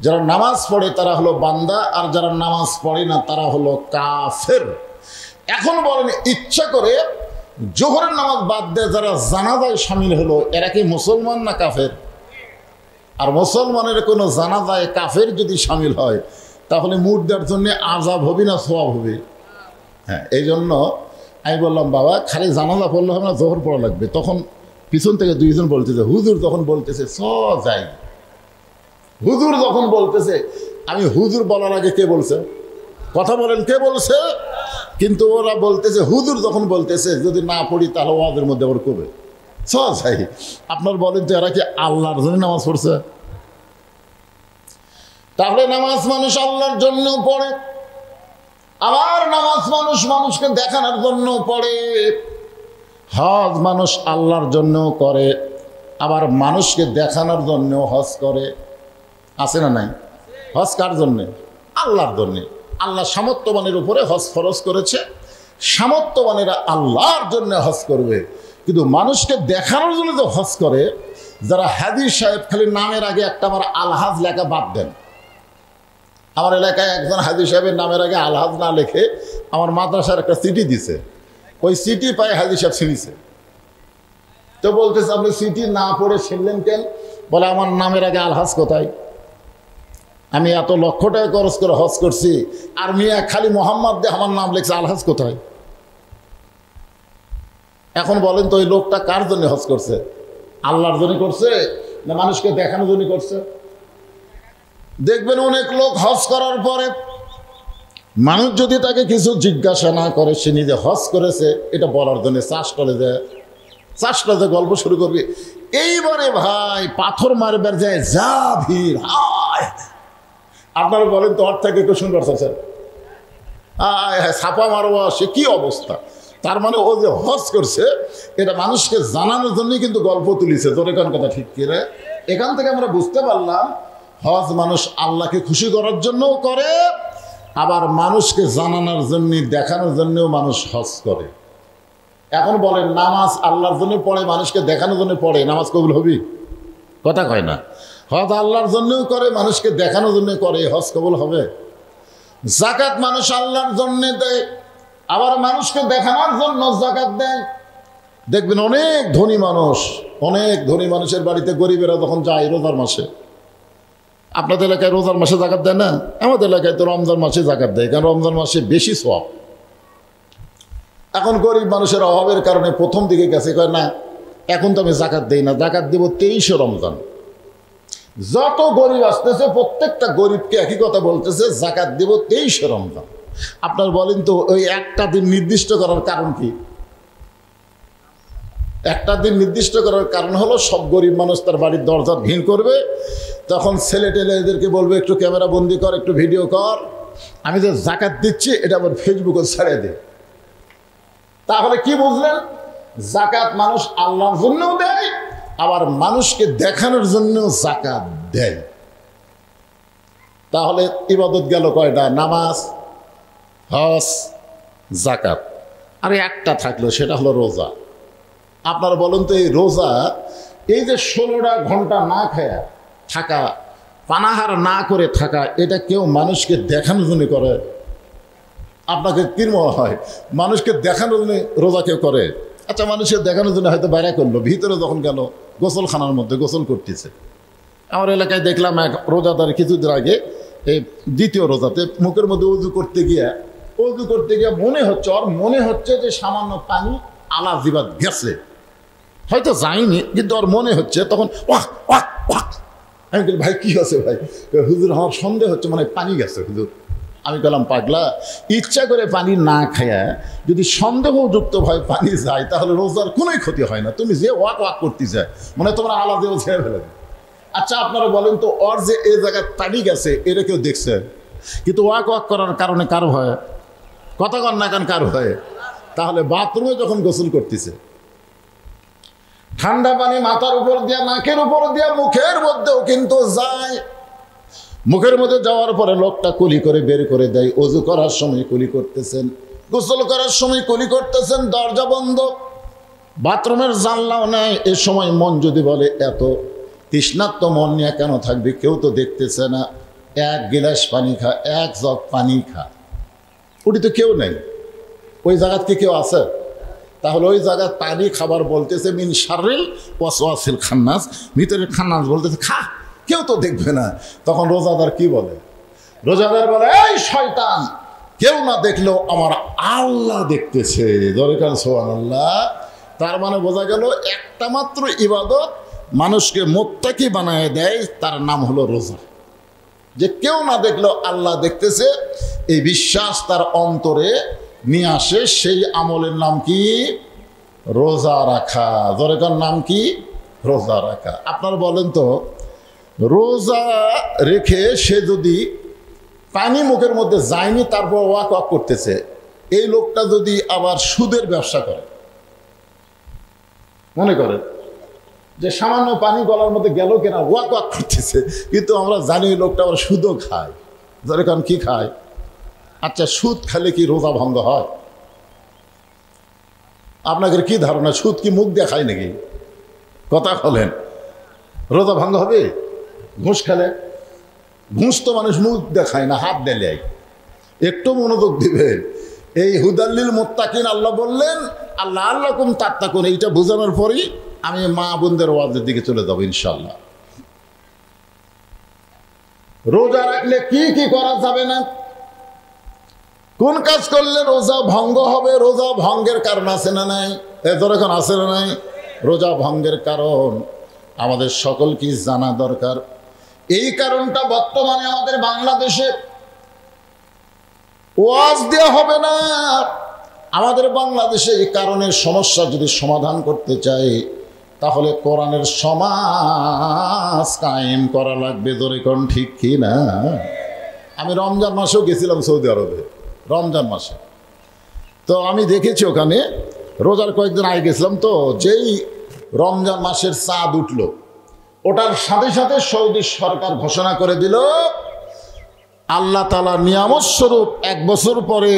যারা নামাজ পড়ে তারা হলো বান্দা, আর যারা নামাজ পড়ে না তারা হলো কাফের। এখন বলেন, ইচ্ছা করে জোহরের নামাজ বাদ দিয়ে যারা জানাজায় শামিল হলো, এরা কি মুসলমান না কাফের? আর মুসলমানের কোনো জানাজায় কাফের যদি শামিল হয় তাহলে মুর্দার জন্য আযাব হবে না সওয়াব হবে? হ্যাঁ, এই জন্য আমি বললাম, বাবা খালি জানাজা পড়লে হবে না, জোহর পড়া লাগবে। তখন পিছন থেকে 2 জন বলতেছে, হুজুর যখন বলতেছে যাই, হুজুর যখন বলতেছে, আমি হুজুর বলার আগে কে বলছে? কথা বলেন, কে বলছে? কিন্তু ওরা বলতেছে হুজুর যখন বলতেছে যদি না পড়ি তাহলে ওয়াজের মধ্যে আবার কবে যাই। আপনার বলেন তো এরা কি আল্লাহর জন্য নামাজ পড়ছে? তাহলে নামাজ মানুষ আল্লাহর জন্য পড়ে, আবার নামাজ মানুষ মানুষকে দেখানোর জন্য পড়ে। হজ মানুষ আল্লাহর জন্য করে, আবার মানুষকে দেখানোর জন্য হজ করে। আছে না নাই? হজ কার জন্যে? আল্লাহর জন্যে। আল্লাহ সামর্থ্যবানের উপরে হজ ফরজ করেছে, সামর্থ্যবানেরা আল্লাহর জন্য হজ করবে। কিন্তু মানুষকে দেখানোর জন্য যে হজ করে, যারা হাজি সাহেব, খালি নামের আগে একটা আমার আলহাজ লেখা বাদ দেন। আমার এলাকায় একজন হাজি সাহেবের নামের আগে আলহাজ না লেখে আমার মাদ্রাসার একটা চিঠি দিছে, ওই চিঠি পায় হাজি সাহেব ছিনিছে। তো বলতেছে, আপনি চিঠি না পড়ে ছিনলেন কেন? বলে, আমার নামের আগে আলহাজ কোথায়? আমি এত লক্ষ টাকা খরচ করে হজ করছি, আর মিয়া খালি মোহাম্মদ দিয়ে আমার নাম লিখছে, আলহাজ কোথায়? এখন বলেন তো, ওই লোকটা কার জন্য হজ করছে? আল্লাহর জন্য করছে না মানুষকে দেখানোর জন্য করছে? দেখবেন অনেক লোক হজ করার পরে মানুষ যদি তাকে কিছু জিজ্ঞাসা না করে, সে নিজে হজ করেছে এটা বলার জন্য চাষটা যে গল্প শুরু করবে, এইবারে ভাই পাথর মারবার যায় যা ভিড়, আপনারা বলেন তো, ওর থেকে একটু শুনবার চাচ্ছেন, ছাপা মারোয়া, সে কি অবস্থা। তার মানে ও যে হজ করছে এটা মানুষকে জানানোর জন্যই কিন্তু গল্প তুলিছে, তোর কোন কথা ঠিক কিরে। এখান থেকে আমরা বুঝতে পারলাম হজ মানুষ আল্লাহকে খুশি করার জন্যও করে, আবার মানুষকে জানানোর জন্য দেখানোর জন্যও মানুষ হজ করে। এখন বলেন নামাজ আল্লাহর জন্য পড়ে, মানুষকে দেখানোর জন্য পড়ে, নামাজ কবুল হবি? কথা কয় না। হজ আল্লাহর জন্যও করে, মানুষকে দেখানোর জন্য করে, হজ কবুল হবে? জাকাত মানুষ আল্লাহর জন্য দেয়, আবার মানুষকে দেখানোর জন্য জাকাত দেয়। দেখবেন অনেক ধনী মানুষের বাড়িতে গরিবেরা যখন যায় রোজার মাসে, আপনাদের এলাকায় রোজার মাসে জাকাত দেয় না? আমাদের এলাকায় তো রমজান মাসে জাকাত দেয়, কারণ রমজান মাসে বেশি সওয়াব। এখন গরিব মানুষের অভাবের কারণে প্রথম দিকে গেছে, কয় না এখন তো আমি জাকাত দেই না, জাকাত দেব 23শে রমজান। যত গরিব আসতেছে প্রত্যেকটা গরিবকে একই কথা বলতেছে, জাকাত দেব 23শে রমজান। আপনার বলেন তো ওই একটা দিন নির্দিষ্ট করার কারণ কি? একটা দিন নির্দিষ্ট করার কারণ হলো সব গরিব মানুষ তার বাড়ির দরজা ভিড় করবে, তখন ছেলে টেলে এদেরকে বলবে একটু ক্যামেরা বন্দি কর, একটু ভিডিও কর, আমি যে জাকাত দিচ্ছি এটা আবার ফেসবুকে ছেড়ে দে। তাহলে কি বুঝলেন? জাকাত মানুষ আল্লাহর জন্যও দেয়, আবার মানুষকে দেখানোর জন্যও জাকাত দেয়। তাহলে ইবাদত গেল কয়টা? নামাজ, হজ, জাকাত, আর একটা থাকলো সেটা হলো রোজা। আপনারা বলুন তো এই রোজা, এই যে 16টা ঘন্টা না খায়া থাকা, পানাহার না করে থাকা, এটা কেউ মানুষকে দেখানোর জন্য করে? আপনাকে কি মনে হয় মানুষকে দেখানোর জন্য রোজা কেউ করে? আচ্ছা, মানুষের দেখানোর জন্য হয়তো বাইরে করলো, ভিতরে যখন গেল গোসলখানার মধ্যে গোসল করতেছে। আমার এলাকায় দেখলাম এক রোজাদার কিছুদিন আগে এই দ্বিতীয় রোজাতে মুখের মধ্যে উজু করতে গিয়ে মনে হচ্ছে যে সামান্য পানি আলা জিবাত গেছে, হয়তো যায়নি কিন্তু ওর মনে হচ্ছে, তখন ওয়াক ওয়াক ওয়াক। আমি বলি ভাই কি আছে ভাই? হুজুর আমার সন্দেহ হচ্ছে, মানে পানি গেছে হুজুর। আমি বললাম পাগলা, ইচ্ছা করে পানি না খায়া যদি সন্দেহযুক্ত ভাবে পানি যায় তাহলে রোজার কোনোই ক্ষতি হয় না। তুমি যে ওয়াক ওয়াক করতে যায় মানে তোমার আলাদাও ছেড়ে ফেলে। আচ্ছা আপনারা বলেন তো, ওর যে এই জায়গায় পানি গেছে এটা কেউ দেখছে, কিন্তু ওয়াক ওয়াক করার কারণে কারো হয়? কথা কন না কেন কারো হয়? তাহলে বাথরুমে যখন গোসল করতেছে, ঠান্ডা পানি মাথার উপর দিয়া, নাকের উপর দিয়া, মুখের মধ্যেও কিন্তু যায়। মুখের মধ্যে যাওয়ার পরে লোকটা কুলি করে বের করে দেয়। ওযু করার সময় কুলি করতেছেন, গোসল করার সময় কুলি করতেছেন, দরজা বন্ধ, বাথরুমের জানলাও নাই। এ সময় মন যদি বলে এত তৃষ্ণার্ত মন নিয়ে কেন থাকবে, কেউ তো দেখতেছে না, এক গিলাস পানি খা, এক জগ পানি খা, ওটি তো কেউ নেই। ওই জায়গাত কি কেউ আছে? তাহলে ওই জায়গায় পানি খাবার বলতেছে মিন শাররিল ওয়াসওয়াসিল খান্নাস, ভিতরে খান্নাস বলতেছে খা, কেউ তো দেখবে না। তখন রোজাদার কি বলে? রোজাদার বলে এই শয়তান, কেউ না দেখলেও আমার আল্লাহ দেখতেছে। দরকার সুবহানাল্লাহ। তার মানে বোঝা গেল একটা মাত্র ইবাদত মানুষকে মুত্তাকি বানায় দেয়, তার নাম হলো রোজা। যে কেউ না দেখলেও আল্লাহ দেখতেছে, এই বিশ্বাস তার অন্তরে নিয়ে আসে, সেই আমলের নাম কি? রোজা রাখা। দরকার নাম কি? রোজা রাখা। আপনারা বলেন তো, রোজা রেখে সে যদি পানি মুখের মধ্যে যায়নি তারপর ওয়াক ওয়াক করতেছে, এই লোকটা যদি আবার সুদের ব্যবসা করে, মনে করে যে সামান্য পানি গলার মধ্যে গেল কিনা, ওয়াক ওয়াক করতেছে, কিন্তু আমরা জানি লোকটা আবার সুদও খায়। দরকার কি খায়? আচ্ছা, সুদ খেলে কি রোজা ভঙ্গ হয়? আপনাদের কি ধারণা, সুদ কি মুখ দিয়ে খায় নাকি? কথা বলেন, রোজা ভঙ্গ হবে? ঘুষ খেলে? ঘুষ তো মানুষ মুখ দেখায় না, হাত দেয়। একটু মনোযোগ দিবে। এই হুদাল্লিল মুত্তাকিন আল্লাহ বললেন, আল্লাহ আল্লাকুম তাত্তাকুন, এইটা বোঝানোর পরই আমি মা বোনদের ওয়াজের দিকে চলে যাবো ইনশাল্লাহ। রোজা রাখলে কি কি করা যাবে না, কোন কাজ করলে রোজা ভঙ্গ হবে, রোজা ভঙ্গের কারণ আছে না নাই? এখন আছে না নাই? রোজা ভঙ্গের কারণ আমাদের সকলকে জানা দরকার। এই কারণটা বর্তমানে আমাদের বাংলাদেশে ওয়াজ দেওয়া হবে না। আমাদের বাংলাদেশে এই কারণের সমস্যা যদি সমাধান করতে চাই, তাহলে কোরআনের সমাজ কায়েম করা লাগবে। ধরে কোন ঠিক কি না? আমি রমজান মাসেও গেছিলাম সৌদি আরবে, রমজান মাসে। তো আমি দেখেছি ওখানে, রোজার কয়েকদিন আগে গেছিলাম, তো যেই রমজান মাসের চাঁদ উঠল, ওটার সাথে সাথে সৌদি সরকার ঘোষণা করে দিল আল্লাহ তাআলা নিয়ামত স্বরূপ 1 বছর পরে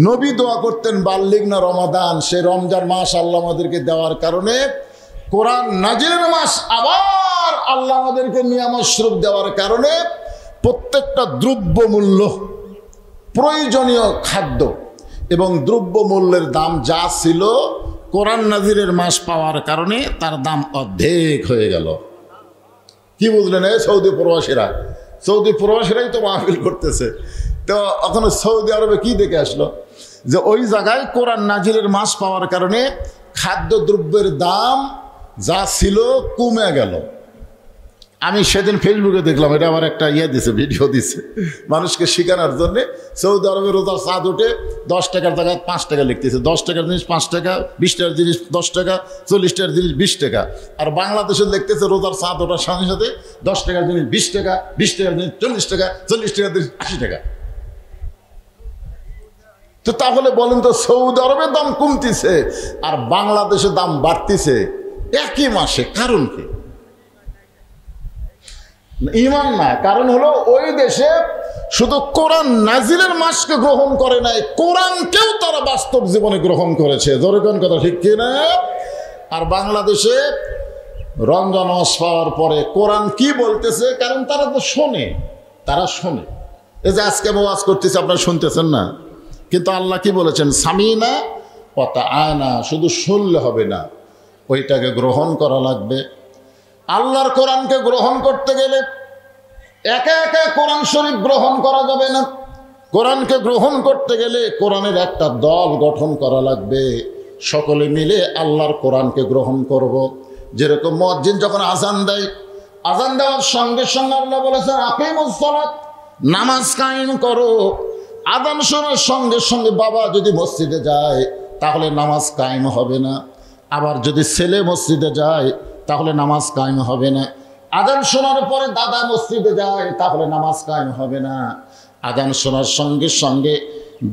নবী দোয়া করতেন বাল্লিগ না রমাদান, সে রমজান মাস আল্লাহ আমাদেরকে দেওয়ার কারণে, কোরআন নাজিলের মাস আবার আল্লাহ আমাদেরকে নিয়ামত স্বরূপ দেওয়ার কারণে প্রত্যেকটা দ্রব্যমূল্য, প্রয়োজনীয় খাদ্য এবং দ্রব্যমূল্যের দাম যা ছিল কোরআন নাজিলের মাস পাওয়ার কারণে তার দাম অর্ধেক হয়ে গেল। কি বুঝলেন? এই সৌদি প্রবাসীরাই তো মাহফিল করতেছে। তো ওখানে সৌদি আরবে কি দেখে আসলো যে ওই জায়গায় কোরআন নাজিলের মাস পাওয়ার কারণে খাদ্যদ্রব্যের দাম যা ছিল কমে গেল। আমি সেদিন ফেসবুকে দেখলাম, এটা আবার একটা ভিডিও দিছে মানুষকে শেখানোর জন্যে। সৌদি আরবে রোজার চাঁদ উঠে 10 টাকার জায়গায় 5 টাকা লিখতেছে, 10 টাকার জিনিস 5 টাকা, 20 টাকার জিনিস 10 টাকা, 40 টাকার জিনিস 20 টাকা। আর বাংলাদেশে লিখতেছে রোজার চাঁদ ওঠার সাথে সাথে 10 টাকার জিনিস 20 টাকা, 20 টাকার জিনিস 40 টাকা, 40 টাকার জিনিস 80 টাকা। তো তাহলে বলেন তো, সৌদি আরবের দাম কমতিছে আর বাংলাদেশের দাম বাড়তিছে একই মাসে, কারণ কি? ঈমান না, কারণ হলো ওই দেশে শুধু কোরআন নাজিলের মাসকে গ্রহণ করে নাই, কোরআনকেও তারা বাস্তব জীবনে গ্রহণ করেছে। যেরকম কথা ঠিক কিনা? আর বাংলাদেশে রমজান মাস পাওয়ার পরে কোরআন কি বলতেছে, কারণ তারা তো শোনে, এই যে আজকে ওয়াজ করতেছে আপনারা শুনতেছেন না, কিন্তু আল্লাহ কি বলেছেন? সামিনা ওয়া তাআনা, শুধু শুনলে হবে না, ওইটাকে গ্রহণ করা লাগবে। আল্লাহর কোরআনকে গ্রহণ করতে গেলে একা একা কোরআন শরীফ গ্রহণ করা যাবে না। কোরআনকে গ্রহণ করতে গেলে কোরআনের একটা দল গঠন করা লাগবে, সকলে মিলে আল্লাহর কোরআনকে গ্রহণ করব। যেরকম মুয়াজ্জিন যখন আজান দেয়, আজান দেওয়ার সঙ্গে সঙ্গে আল্লাহ বলেছেন আকিমুস সালাত, নামাজ কায়েম করো। আজান শোনার সঙ্গে সঙ্গে বাবা যদি মসজিদে যায় তাহলে নামাজ কায়েম হবে না, আবার যদি ছেলে মসজিদে যায় তাহলে নামাজ কায়েম হবে না। আজান শোনার পরে দাদা মসজিদে যায় তাহলে নামাজ কায়েম হবে না। আজান শোনার সঙ্গে সঙ্গে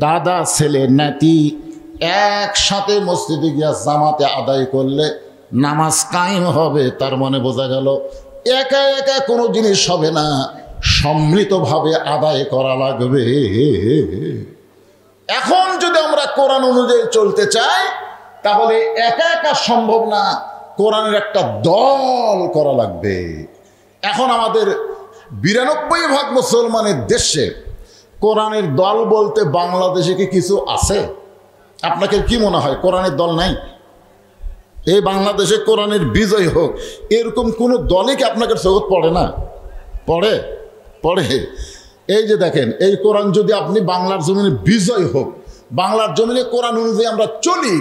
দাদা, ছেলে, নাতি একসাথে মসজিদে গিয়া জামাতে আদায় করলে নামাজ কায়েম হবে। তার মানে বোঝা গেল একা একা কোনো জিনিস হবে না, সম্মিলিতভাবে আদায় করা লাগবে। এখন যদি আমরা কোরআন অনুযায়ী চলতে চাই তাহলে একা একা সম্ভব না, কোরআনের একটা দল করা লাগবে। এখন আমাদের 92% মুসলমানের দেশে কোরআনের দল বলতে বাংলাদেশে কি কিছু আছে? আপনাকে কি মনে হয় কোরআনের দল নাই? এই বাংলাদেশে কোরআনের বিজয় হোক এরকম কোনো দলই কি আপনাকে চোখে পড়ে না? পড়ে। এই যে দেখেন, এই কোরআন যদি আপনি বাংলার জমিনে বিজয় হোক, বাংলার জমিনে কোরআন অনুযায়ী আমরা চলি,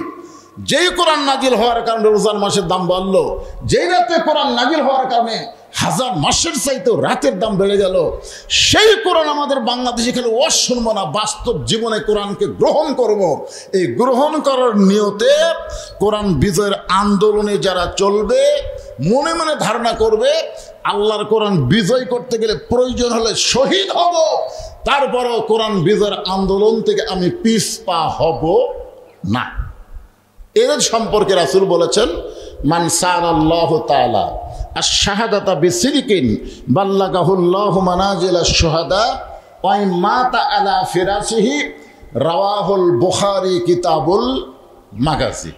যেই কোরআন নাজিল হওয়ার কারণে রোজার মাসের দাম বাড়লো, যেই রাতে কোরআন নাজিল হওয়ার কারণে 1000 মাসের চাইতেও রাতের দাম বেড়ে গেল, সেই কোরআন আমাদের বাংলাদেশে খেলে ওয়াজ শুনবো না, বাস্তব জীবনে কোরআনকে গ্রহণ করব। এই গ্রহণ করার নিয়তে কোরআন বিজয়ের আন্দোলনে যারা চলবে, মনে মনে ধারণা করবে আল্লাহর কোরআন বিজয় করতে গেলে প্রয়োজন হলে শহীদ হব, তারপরও কোরআন বিজয়ের আন্দোলন থেকে আমি পিছপা হব না। এর সম্পর্কে রাসূল বলেছেন মান সাআলাল্লাহু তাআলা আশ-শাহাদাতা বিসিদকিন বাল্লাগাহুল্লাহু মানাজিলাশ শুহাদা ওয়া ইন মাতা আলা ফিরাশিহি রাওয়াহুল বুখারী কিতাবুল মাগাজি।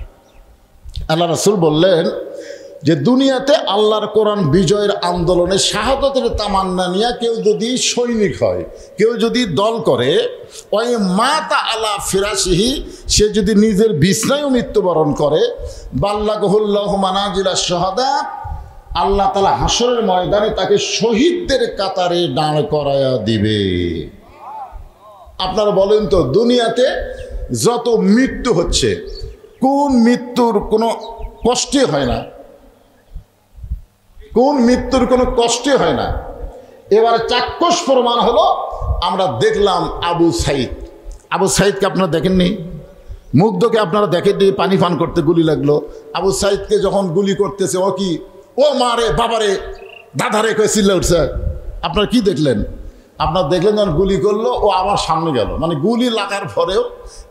আল্লাহ রাসূল বললেন যে দুনিয়াতে আল্লাহর কোরআন বিজয়ের আন্দোলনে শাহাদাতের তামান্না নিয়ে কেউ যদি সৈনিক হয়, কেউ যদি দল করে, ওই মাতা আলা ফিরাশিহি, সে যদি নিজের বিছনায়ও মৃত্যুবরণ করে, বাল্লাগাহুল্লাহু মানাজিলাশ শুহাদা, আল্লাহ তাআলা হাসরের ময়দানে তাকে শহীদদের কাতারে দাঁড় করায়া দিবে। আপনারা বলেন তো, দুনিয়াতে যত মৃত্যু হচ্ছে, কোন মৃত্যুর কোনো কষ্টই হয় না? কোন মৃত্যুর কোনো কষ্টই হয় না? এবারে চাক্ষুষ প্রমাণ হলো, আমরা দেখলাম আবু সাইদকে আপনারা দেখেননি? মুগ্ধকে আপনারা দেখে দিয়ে পানি পান করতে গুলি লাগলো। আবু সাইদকে যখন গুলি করতেছে, ও কি, ও মা রে, বাবারে, দাদারে কয়ে চিল্লে উঠছে। আপনারা কি দেখলেন? আপনার দেখলেন যখন গুলি করলো, ও আমার সামনে গেল, মানে গুলি লাগার পরেও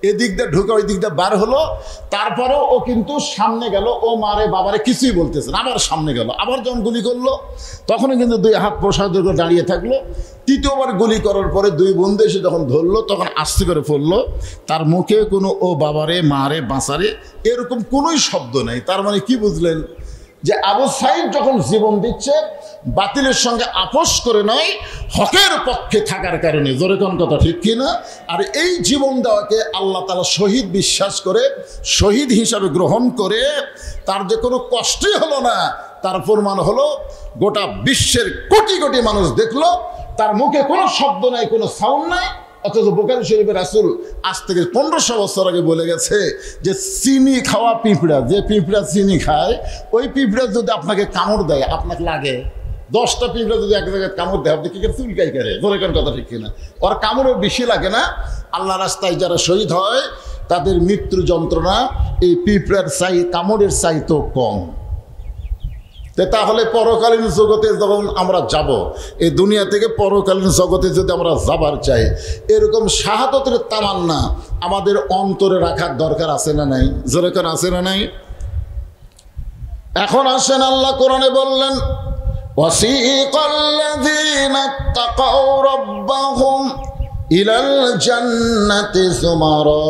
এদিক দিয়ে ঢুকে ওই দিক দিয়ে বার হলো, তারপরেও ও কিন্তু সামনে গেল, ও মারে বাবারে কিছুই বলতেছে না, আবার সামনে গেল। আবার যখন গুলি করলো তখনও কিন্তু দুই হাত প্রসাদের করে দাঁড়িয়ে থাকলো। তৃতীয়বার গুলি করার পরে দুই বন্ধু এসে যখন ধরলো তখন আস্তে করে পড়লো। তার মুখে কোনো ও বাবারে, মারে, বাঁচারে এরকম কোনোই শব্দ নেই। তার মানে কি বুঝলেন? যে আবু সাইদ যখন জীবন দিচ্ছে বাতিলের সঙ্গে আপোষ করে নয়, হকের পক্ষে থাকার কারণে। জোরে কোন কথা ঠিক কিনা? আর এই জীবন দেওয়াকে আল্লাহ তাআলা শহীদ বিশ্বাস করে, শহীদ হিসাবে গ্রহণ করে, তার যে কোনো কষ্টই হলো না, তার প্রমাণ হলো গোটা বিশ্বের কোটি কোটি মানুষ দেখলো তার মুখে কোনো শব্দ নাই, কোনো সাউন্ড নাই। অথচ বুখারী শরীফের রাসূল আজ থেকে 1500 বছর আগে বলে গেছে যে চিনি খাওয়া পিঁপড়া, যে পিঁপড়া চিনি খায়, ওই পিঁপড়া যদি আপনাকে কামড় দেয়, আপনাকে লাগে 10টা পিঁপড়া যদি এক জায়গায় কামড় দেয়, আপনি কি করে চুলকাই করে? ধরে কোন কথা ঠিক কিনা? ওর কামড়ও বেশি লাগে না। আল্লাহ রাস্তায় যারা শহীদ হয় তাদের মৃত্যু যন্ত্রণা এই পিঁপড়ার কামড়ের চাইতেও কম। তাহলে পরকালীন জগতে যখন আমরা যাব, এই দুনিয়া থেকে পরকালীন জগতে যদি আমরা যাবার চাই, এরকম শাহাদতের তামান্না আমাদের অন্তরে রাখার দরকার আছে না নাই? জোরে করে আছে না নাই? এখন আসেন, আল্লাহ কোরআনে বললেন, ওয়াসিকাল্লাযীনা তাকাউ রাব্বাহুম ইলাল জান্নাতি যুমারা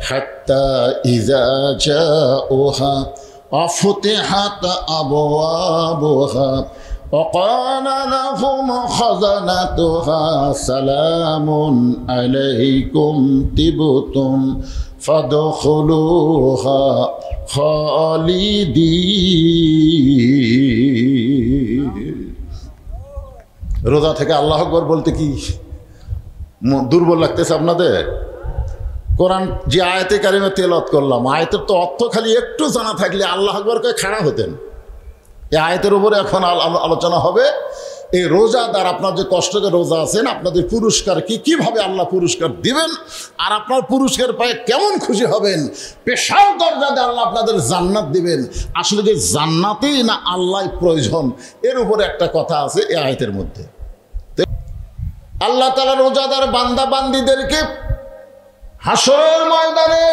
হাত্তা ইযা জাউহা وفتحت أبوابها وقال لهم خزنتها سلام عليكم طبتم فادخلوها خالدين। রোজা থেকে আল্লাহু আকবার বলতে কি দুর্বল লাগতেছে আপনাদের? কোরআন যে আয়াতে কারিমা তেলাওয়াত করলাম, আয়াতের তো অর্থ খালি একটু জানা থাকলে আল্লাহু আকবার কয়ে খাড়া হতেন। এই আয়াতের উপরে এখন আলোচনা হবে। এই রোজাদার, আপনার যে কষ্টকে রোজা আছেন, আপনাদের পুরস্কার কি, কিভাবে আল্লাহ পুরস্কার দিবেন, আর আপনার পুরস্কার পায়ে কেমন খুশি হবেন। পেশাও দরজাতে আল্লাহ আপনাদের জান্নাত দিবেন। আসলে যে জান্নাতেই না আল্লাহ প্রয়োজন, এর উপরে একটা কথা আছে এই আয়াতের মধ্যে। আল্লাহ তাআলা রোজাদার বান্দা বান্দীদেরকে হাসরের ময়দানে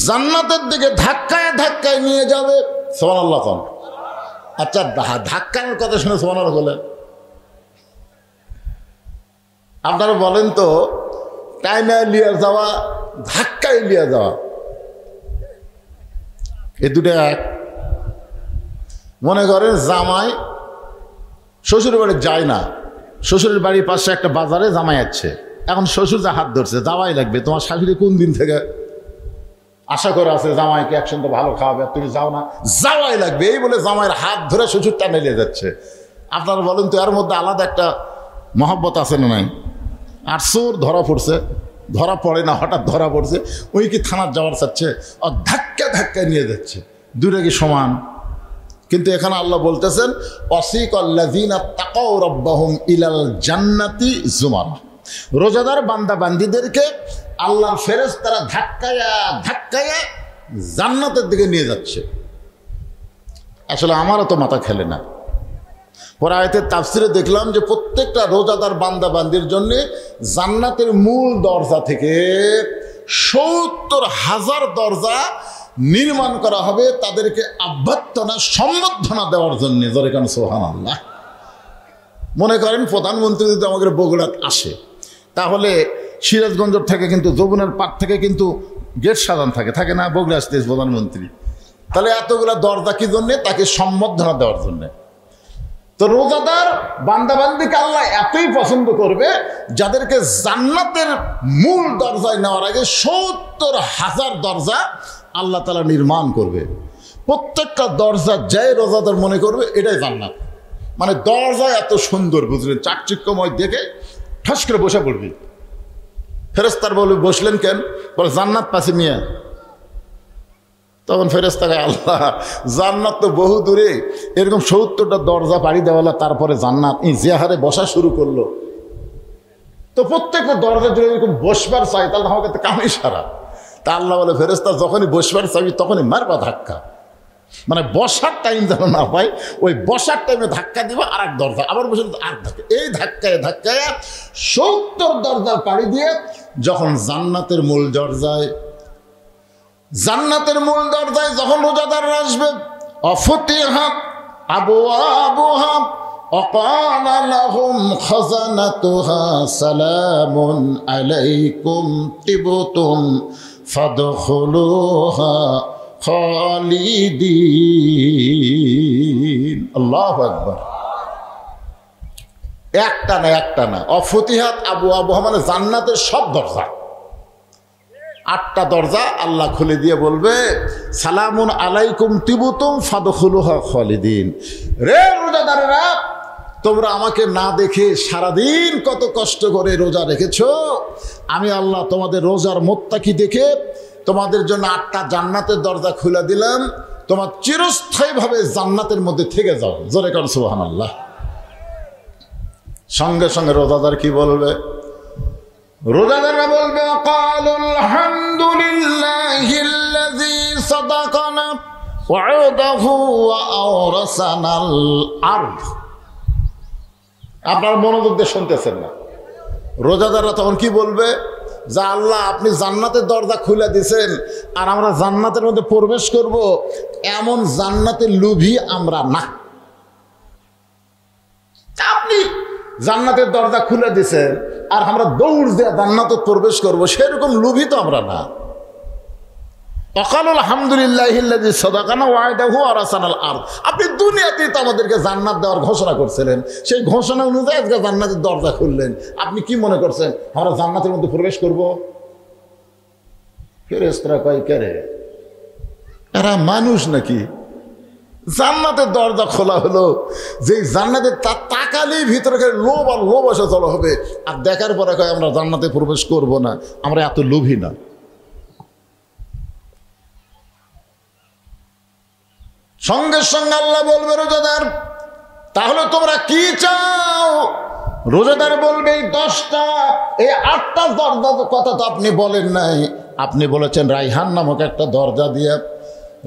জান্নাতের দিকে ধাক্কায় ধাক্কায় নিয়ে যাবে। সুবহানাল্লাহ কোন? আচ্ছা, ধাক্কানোর কথা শুনে সুবহানাল্লাহ বলেন। আপনারা বলেন তো, টাইমে লিয়ে যাওয়া, ধাক্কায় লিয়ে যাওয়া, এই দুটো এক। মনে করেন জামাই শ্বশুরের বাড়ি যায় না, শ্বশুরের বাড়ির পাশে একটা বাজারে জামাই আছে। এখন শ্বশুর যা হাত ধরছে, যাওয়াই লাগবে। তোমার শাশুড়ি কোন দিন থেকে আশা করে আছে জামাইকে একসঙ্গে ভালো খাওয়াবে, তুমি যাও না, যাওয়াই লাগবে। এই বলে জামাইয়ের হাত ধরে শ্বশুর টানে নিয়ে যাচ্ছে। আপনারা বলেন তো, এর মধ্যে আলাদা একটা মহব্বত আছে না নাই? আর চোর ধরা পড়ছে, ধরা পড়ে না, হঠাৎ ধরা পড়ছে, ওই কি থানার যাওয়ার চাচ্ছে, আর ধাক্কা ধাক্কায় নিয়ে যাচ্ছে। দুটো কি সমান? কিন্তু এখানে আল্লাহ বলতেছেন, ওয়াসিকাল্লাযীনা তাকাউ রাব্বাহুম ইলাল জান্নাতি যুমারা। রোজাদার বান্দা বান্দীদেরকে আল্লাহর ফেরেশতারা ধাক্কায়া ধাক্কায়া জান্নাতের দিকে নিয়ে যাচ্ছে। আসলে আমারও তো মাথা খেলে না। পরে আয়াতের তাফসিরে দেখলাম যে প্রত্যেকটা রোজাদার বান্দা বান্দির জন্য জান্নাতের মূল দরজা থেকে ৭০,০০০ দরজা নির্মাণ করা হবে তাদেরকে অভ্যর্থনা, সম্বর্ধনা দেওয়ার জন্য। জোরে কান সুবহানাল্লাহ। মনে করেন প্রধানমন্ত্রী যদি আমাদের বগুড়াত আসে, তাহলে সিরাজগঞ্জ থেকে কিন্তু যমুনার পার থেকে কিন্তু গেট সাজান থাকে না, বগুড়া আসতে প্রধানমন্ত্রী। তাহলে এতগুলা দরজা কি জন্যে? তাকে সম্বর্ধনা দেওয়ার জন্যে। তো রোজাদার বান্দাবান্দিকে আল্লাহ এতই পছন্দ করবে, যাদেরকে জান্নাতের মূল দরজায় নেওয়ার আগে ৭০,০০০ দরজা আল্লাহ তাআলা নির্মাণ করবে। প্রত্যেকটা দরজা যাই রোজাদার মনে করবে এটাই জান্নাত। মানে দরজা এত সুন্দর, বুঝলেন, চাকচিক্যময় দেখে ঠাস করে বসে পড়বি। ফেরেশতার বলবে, বসলেন কেন? বলে, জান্নাত পাশে মিয়া। তখন ফেরেশতাকে, আল্লাহ জান্নাত তো বহু দূরে, এরকম ৭০টা দরজা পাড়ি দেওয়ালা, তারপরে জান্নাত এই যে হারে বসা শুরু করলো। তো প্রত্যেকটা দরজার জন্য এরকম বসবার চাই, তাহলে আমাকে তো কামই সারা। তা আল্লাহ বলে ফেরেশতা যখনই বসবার চাবি তখনই মারবা ধাক্কা, মানে বসার টাইম যেন না পাই, ওই বসার টাইমে ধাক্কা দিবা আর এক দরজা, আবার বসে আর ধাক্কা, এই ধাক্কায় 70 দরজা পাড়ি দিয়ে যখন জান্নাতের মূল দরজায় যখন রোজাদাররা আসবে, অফতিহাত আবওয়াবুহা وقال لهم خزنتها سلام عليكم طبتم فادخلوها খালিদিন। আল্লাহু আকবার। একটা না অফতিহাত আবওয়াবুহা মানে জান্নাতের সব দরজা, 8টা দরজা আল্লাহ খুলে দিয়ে বলবে সালামুন আলাইকুম তিবতুম ফাদখুলুহা খালিদিন। রে রোজাদারেরা, তোমরা আমাকে না দেখে সারাদিন কত কষ্ট করে রোজা রেখেছো, আমি আল্লাহ তোমাদের রোজার মোত্তাকি দেখে তোমাদের জন্য 8টা জান্নাতের দরজা খুলে দিলাম, তোমার চিরস্থায়ীভাবে জান্নাতের মধ্যে থেকে যাও। জোরে কর সুবহানাল্লাহ। সঙ্গে সঙ্গে রোজাদার কি বলবে? রোজাদাররা বলবে ক্বালুল হামদুলিল্লাহিল্লাযী সাদাকানা ওয়া'দাহু ওয়া আওরাসানাল আরদ। আপনার মনোযোগ দিয়ে শুনতেছেন না? রোজাদাররা তখন কি বলবে? যা আল্লাহ আপনি জান্নাতের দরজা খুলে দিয়েছেন আর আমরা জান্নাতের মধ্যে প্রবেশ করব, এমন জান্নাতের লোভী আমরা না। আপনি জান্নাতের দরজা খুলে দিয়েছেন আর আমরা দৌড় দিয়ে জান্নাতে প্রবেশ করব, সেরকম লোভী তো আমরা না। ওয়াকালুল হামদুলিল্লাহিল্লাযী সাদাকানা ওয়া'দাহু ওয়া রাসানাল আরদ। আপনি দুনিয়াতেই তো আমাদেরকে জান্নাত দেওয়ার ঘোষণা করছিলেন, সেই ঘোষণা অনুযায়ী আজকে জান্নাতের দরজা খুললেন। আপনি কি মনে করছেন আমরা জান্নাতের মধ্যে প্রবেশ করব? ফেরেশতারা কয় কে রে, এরা মানুষ নাকি? জান্নাতের দরজা খোলা হলো, যে জান্নাতের তাকালেই ভিতরে লোভ আর লোভ আসা চলা হবে, আর দেখার পরে কয় আমরা জান্নাতে প্রবেশ করব না, আমরা এত লোভী না। সঙ্গে সঙ্গে আল্লাহ বলবে রোজাদার, তাহলে তোমরা কি চাও? রোজাদার বলবে এই 10টা, এই 8টা দরজার কথা তো আপনি বলেন নাই, আপনি বলেছেন রাইহান নামক একটা দরজা দিয়ে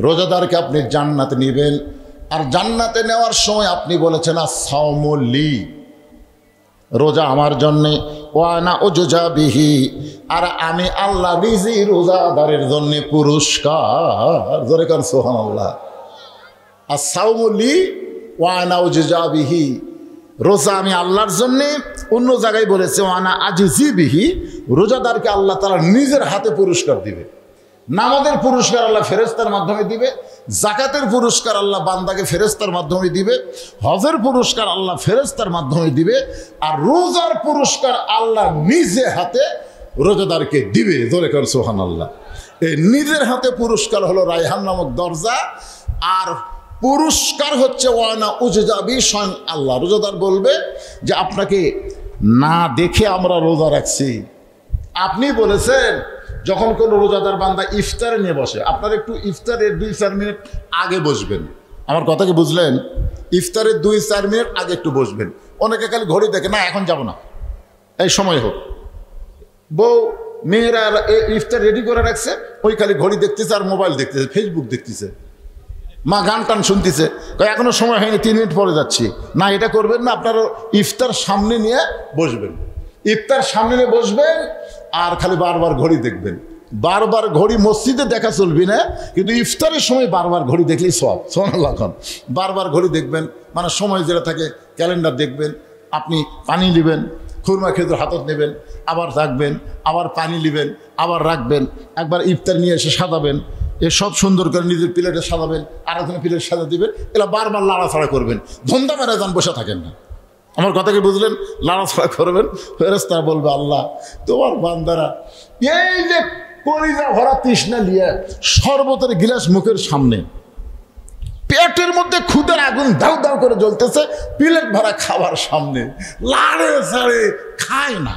রোজাদারকে আপনি জান্নাতে নেবেন, আর জান্নাতে নেওয়ার সময় আপনি বলেছেন আস-সাওমু লি, রোজা আমার জন্যে, ওয়ানা উজজা বিহি, আর আমি আল্লাহ নিজেই রোজাদারের জন্য পুরস্কার। জোরে কার সুবহানাল্লাহ। আস-সাওমু লি ওয়ানা উজজা বিহি, রোজা আমি আল্লাহর জন্যে। অন্য জায়গায় বলেছে ওয়ানা আজিজি বিহি, রোজাদারকে আল্লাহ তাআলা নিজের হাতে পুরস্কার দিবে। নামাজের পুরস্কার আল্লাহ ফেরেশতার মাধ্যমে দিবে, যাকাতের পুরস্কার আল্লাহ বান্দাকে ফেরেশতার মাধ্যমে দিবে, হজের পুরস্কার আল্লাহ ফেরেশতার মাধ্যমে দিবে, আর রোজার পুরস্কার আল্লাহ নিজে হাতে রোজাদারকে দিবে। জোরে কর সুবহানাল্লাহ। এই নিজের হাতে পুরস্কার হলো রায়হান নামক দরজা, আর পুরস্কার হচ্ছে ওয়ানা উজজাবি, স্বয়ং আল্লাহ। রোজাদার বলবে যে আপনাকে না দেখে আমরা রোজা রাখছি। আপনি বলেছেন যখন কোনো রোজাদার বান্দা ইফতারে নিয়ে বসে, আপনারা একটু ইফতারের 2-4 মিনিট আগে বসবেন। আমার কথা কি বুঝলেন? ইফতারের 2-4 মিনিট আগে একটু বসবেন। অনেকে খালি ঘড়ি দেখে, না এখন যাব না, এই সময় হোক। বউ মেয়েরা ইফতার রেডি করে রাখছে, ওই খালি ঘড়ি দেখতেছে আর মোবাইল দেখতেছে, ফেসবুক দেখতেছে। মা গান টান শুনতেছে, এখনো সময় হয়নি, 3 মিনিট পরে যাচ্ছি। না, এটা করবেন না, আপনারা ইফতার সামনে নিয়ে বসবেন, ইফতার সামনে নিয়ে বসবেন আর খালি বারবার ঘড়ি দেখবেন। বারবার ঘড়ি মসজিদে দেখা চলবি না, কিন্তু ইফতারের সময় বারবার ঘড়ি দেখলেই সব। সুবহানাল্লাহ। বারবার ঘড়ি দেখবেন, মানে সময় যেটা থাকে ক্যালেন্ডার দেখবেন। আপনি পানি নেবেন, খুরমা খেজুর হাতত নেবেন, আবার রাখবেন, আবার পানি নেবেন, আবার রাখবেন, একবার ইফতার নিয়ে এসে সাজাবেন, সব সুন্দর করে নিজের প্লেটে সাজাবেন, আর একজনের প্লেট সাজা দিবেন। এরা বারবার লাড়াছাড়া করবেন, ধন্দা মেরা যান, বসে থাকেন না। আমার কথা কি বুঝলেন? লাড়াছাড়া করবেন। ফেরেশতারা বলবে আল্লাহ তোমার বান্দারা এই যে কলিজা ভরা তৃষ্ণা নিয়ে শরবতের গিলাস মুখের সামনে, পেটের মধ্যে ক্ষুধার আগুন দাউ দাউ করে জ্বলতেছে, প্লেট ভরা খাবার সামনে, লাড়ে ছাড়ে খায় না।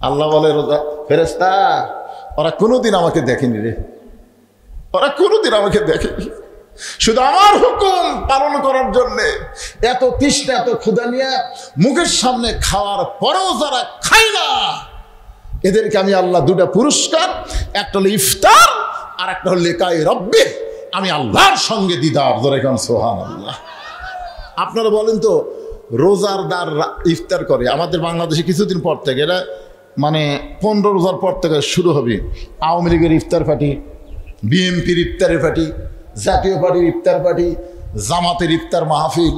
আল্লাহ বলে রোজা ফেরেশতা ওরা কোনোদিন আমাকে দেখেনি রে, ওরা কোনোদিন আমাকে দেখেনি, শুধু আমার হুকুম পালন করার জন্যে এত তৃষ্ণা এত ক্ষুধা নিয়ে মুখের সামনে খাওয়ার পরেও যারা খায় না, এদেরকে আমি আল্লাহ দুটা পুরস্কার, একটা হলো ইফতার আর একটা হলো লিকাই রব্বি, আমি আল্লাহর সঙ্গে দিদার। ধরে কারণ সুবহানাল্লাহ। আপনারা বলেন তো, রোজারদার ইফতার করে আমাদের বাংলাদেশে কিছুদিন পর থেকে, এরা মানে 15 রোজার পর থেকে শুরু হবে আওয়ামী লীগের ইফতার পার্টি, বিএনপির ইফতারের পার্টি, জাতীয় পার্টির ইফতার পার্টি, জামাতের ইফতার মাহফিল।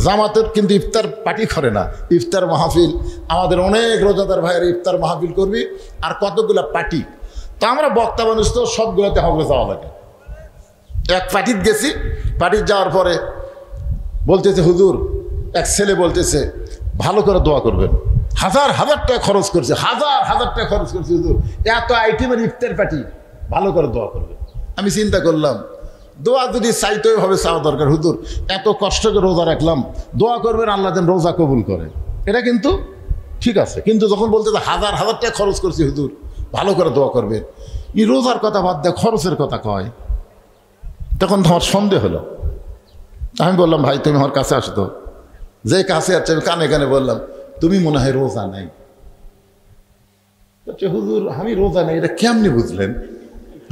জামাতের কিন্তু ইফতার পার্টি করে না, ইফতার মাহফিল। আমাদের অনেক রোজাদার ভাইয়ের ইফতার মাহফিল করবি, আর কতগুলো পার্টি। তো আমরা বক্তা মানুষ তো সবগুলোতে হবে যাওয়া লাগে। এক পার্টিতে গেছি, পার্টিতে যাওয়ার পরে বলতেছে হুজুর, এক ছেলে বলতেছে ভালো করে দোয়া করবেন, হাজার হাজার টাকা খরচ করছে, হাজার হাজার টাকা খরচ করছে হুজুর, এত আইটেমের ইফতার পার্টি, ভালো করে দোয়া করবেন। আমি চিন্তা করলাম, দোয়া যদি চাইতেই হবে চাওয়া দরকার, হুজুর এত কষ্ট করে রোজা রাখলাম, দোয়া করবেন আল্লাহ যেন রোজা কবুল করে, এটা কিন্তু ঠিক আছে। কিন্তু যখন বলতে হাজার হাজার টাকা খরচ করছি হুজুর, ভালো করে দোয়া করবেন, এই রোজার কথা বাদ দেয় খরচের কথা কয়, তখন তোমার সন্দেহ হলো। আমি বললাম ভাই তুমি আমার কাছে আসতো, যে কাছে আসছে আমি কানে কানে বললাম তুমি মনে হয় রোজা নাই। হুজুর আমি রোজা নাই, এটা কেমনি বুঝলেন?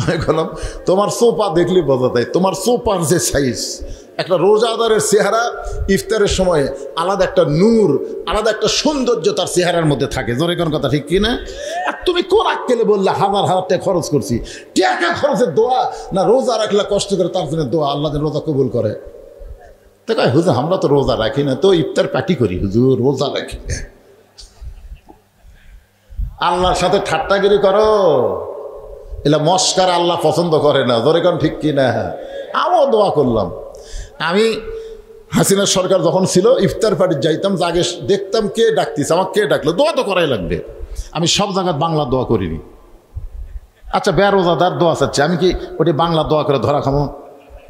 আমি বললাম তোমার সোপা দেখলে বোঝা যায়, তোমার সোপার যে সাইজ, একটা রোজাদারের চেহারা ইফতারের সময় আলাদা একটা নূর, আলাদা একটা সৌন্দর্য তার চেহারার মধ্যে থাকে। জোরে কোন কথা ঠিক কিনা? আর তুমি কোন আক্কেলে বললে হাজার হাজার টাকা খরচ করছি, টাকা খরচের দোয়া না রোজা রাখলে কষ্ট করে তার জন্য দোয়া, আল্লাহ যেন রোজা কবুল করে। তো কয় হুজুর আমরা তো রোজা রাখি না, তো ইফতার পার্টি করি হুজুর, রোজা রাখি না। আল্লাহর সাথে ঠাট্টাগিরি করো, এলা মস্কার আল্লাহ পছন্দ করে না। ধরে কারণ ঠিক কিনা? আমিও দোয়া করলাম। আমি হাসিনা সরকার যখন ছিল ইফতার পার্টি যাইতাম, আগে দেখতাম কে ডাকতিছে, আমার কে ডাকলো, দোয়া তো করাই লাগবে। আমি সব জায়গায় বাংলা দোয়া করিনি। আচ্ছা বেরোজাদার দোয়া চাচ্ছে, আমি কি ওটি বাংলা দোয়া করে ধরা খামো?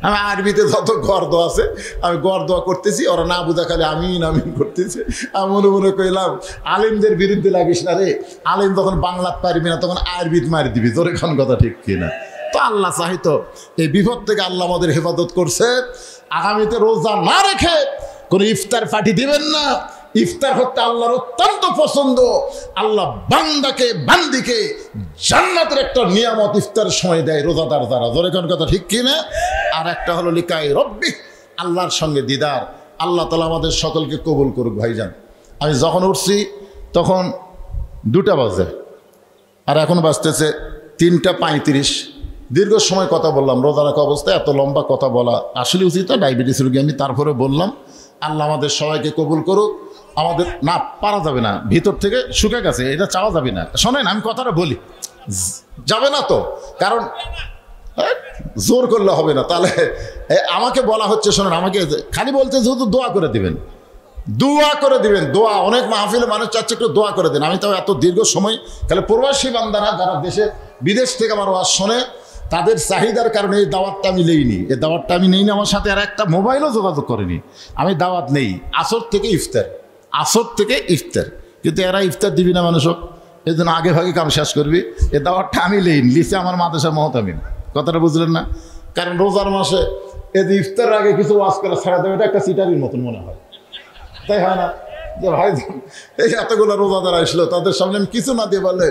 আমি আরবিতে যত গড় দোয়া আছে আমি গড় দোয়া করতেছি, ওরা না বুঝা খালি আমিন আমিন করতেছে। আমি মনে মনে কইলাম আলেমদের বিরুদ্ধে লাগিস না রে, আলেম তখন বাংলা পারবি না, তখন আরবিত মারি দিবি। তোর এখন কথা ঠিক কিনা? তো আল্লাহ চাহিতো এই বিপদ থেকে আল্লাহ আমাদের হেফাজত করছে। আগামীতে রোজা না রেখে কোনো ইফতার পার্টি দিবেন না। ইফতার হতে আল্লাহর অত্যন্ত পছন্দ। আল্লাহ বান্দাকে বান্দিকে জান্নাতের একটা নিয়ামত ইফতারের সময় দেয় রোজাদার দ্বারা। জোরে কোন কথা ঠিক কিনা? আর একটা হলো লিকাই রব্বি, আল্লাহর সঙ্গে দিদার। আল্লাহ তাআলা আমাদের সকলকে কবুল করুক। ভাইজান আমি যখন উঠছি তখন 2টা বাজে, আর এখন বাজতেছে 3টা 35। দীর্ঘ সময় কথা বললাম, রোজা রাখা অবস্থায় এত লম্বা কথা বলা আসলে উচিত না, ডায়াবেটিস রোগী আমি। তারপরে বললাম আল্লাহ আমাদের সবাইকে কবুল করুক। আমাদের না পারা যাবে না, ভিতর থেকে শুকে গেছে, এটা চাওয়া যাবে না। শোনেন আমি কথাটা বলি, যাবে না তো, কারণ জোর করলে হবে না। তাহলে আমাকে বলা হচ্ছে, শোনেন আমাকে খালি বলতে যেহেতু দোয়া করে দিবেন, দোয়া করে দিবেন। দোয়া অনেক মাহফিলে মানুষ চাচ্ছে একটু দোয়া করে দেন। আমি তো এত দীর্ঘ সময় তাহলে প্রবাসী বান্দারা যারা দেশে বিদেশ থেকে আমার ওয়াজ শোনে, তাদের চাহিদার কারণে এই দাওয়াতটা আমি নেইনি। এই দাওয়াতটা আমি নেইনি, আমার সাথে আর একটা মোবাইলও যোগাযোগ করেনি। আমি দাওয়াত নেই, আসর থেকে ইফতার, আসর থেকে ইফতার। কিন্তু এরা ইফতার দিবি না মানুষও, এই জন্য আগে ভাগে কাম শেষ করবি। এ দাওয়াতটা আমি নেইনি, লিখে আমার মাদ্রাসার মহতামিন। কথাটা বুঝলেন না? কারণ রোজার মাসে এই যে ইফতারের আগে কিছু ওয়াজ করে ছাড়া দেবে, এটা একটা সিটারির মতন মনে হয়, তাই হয় না? যে ভাই এই এতগুলো রোজাদার আসলো, তাদের সামনে আমি কিছু না দিয়ে বললে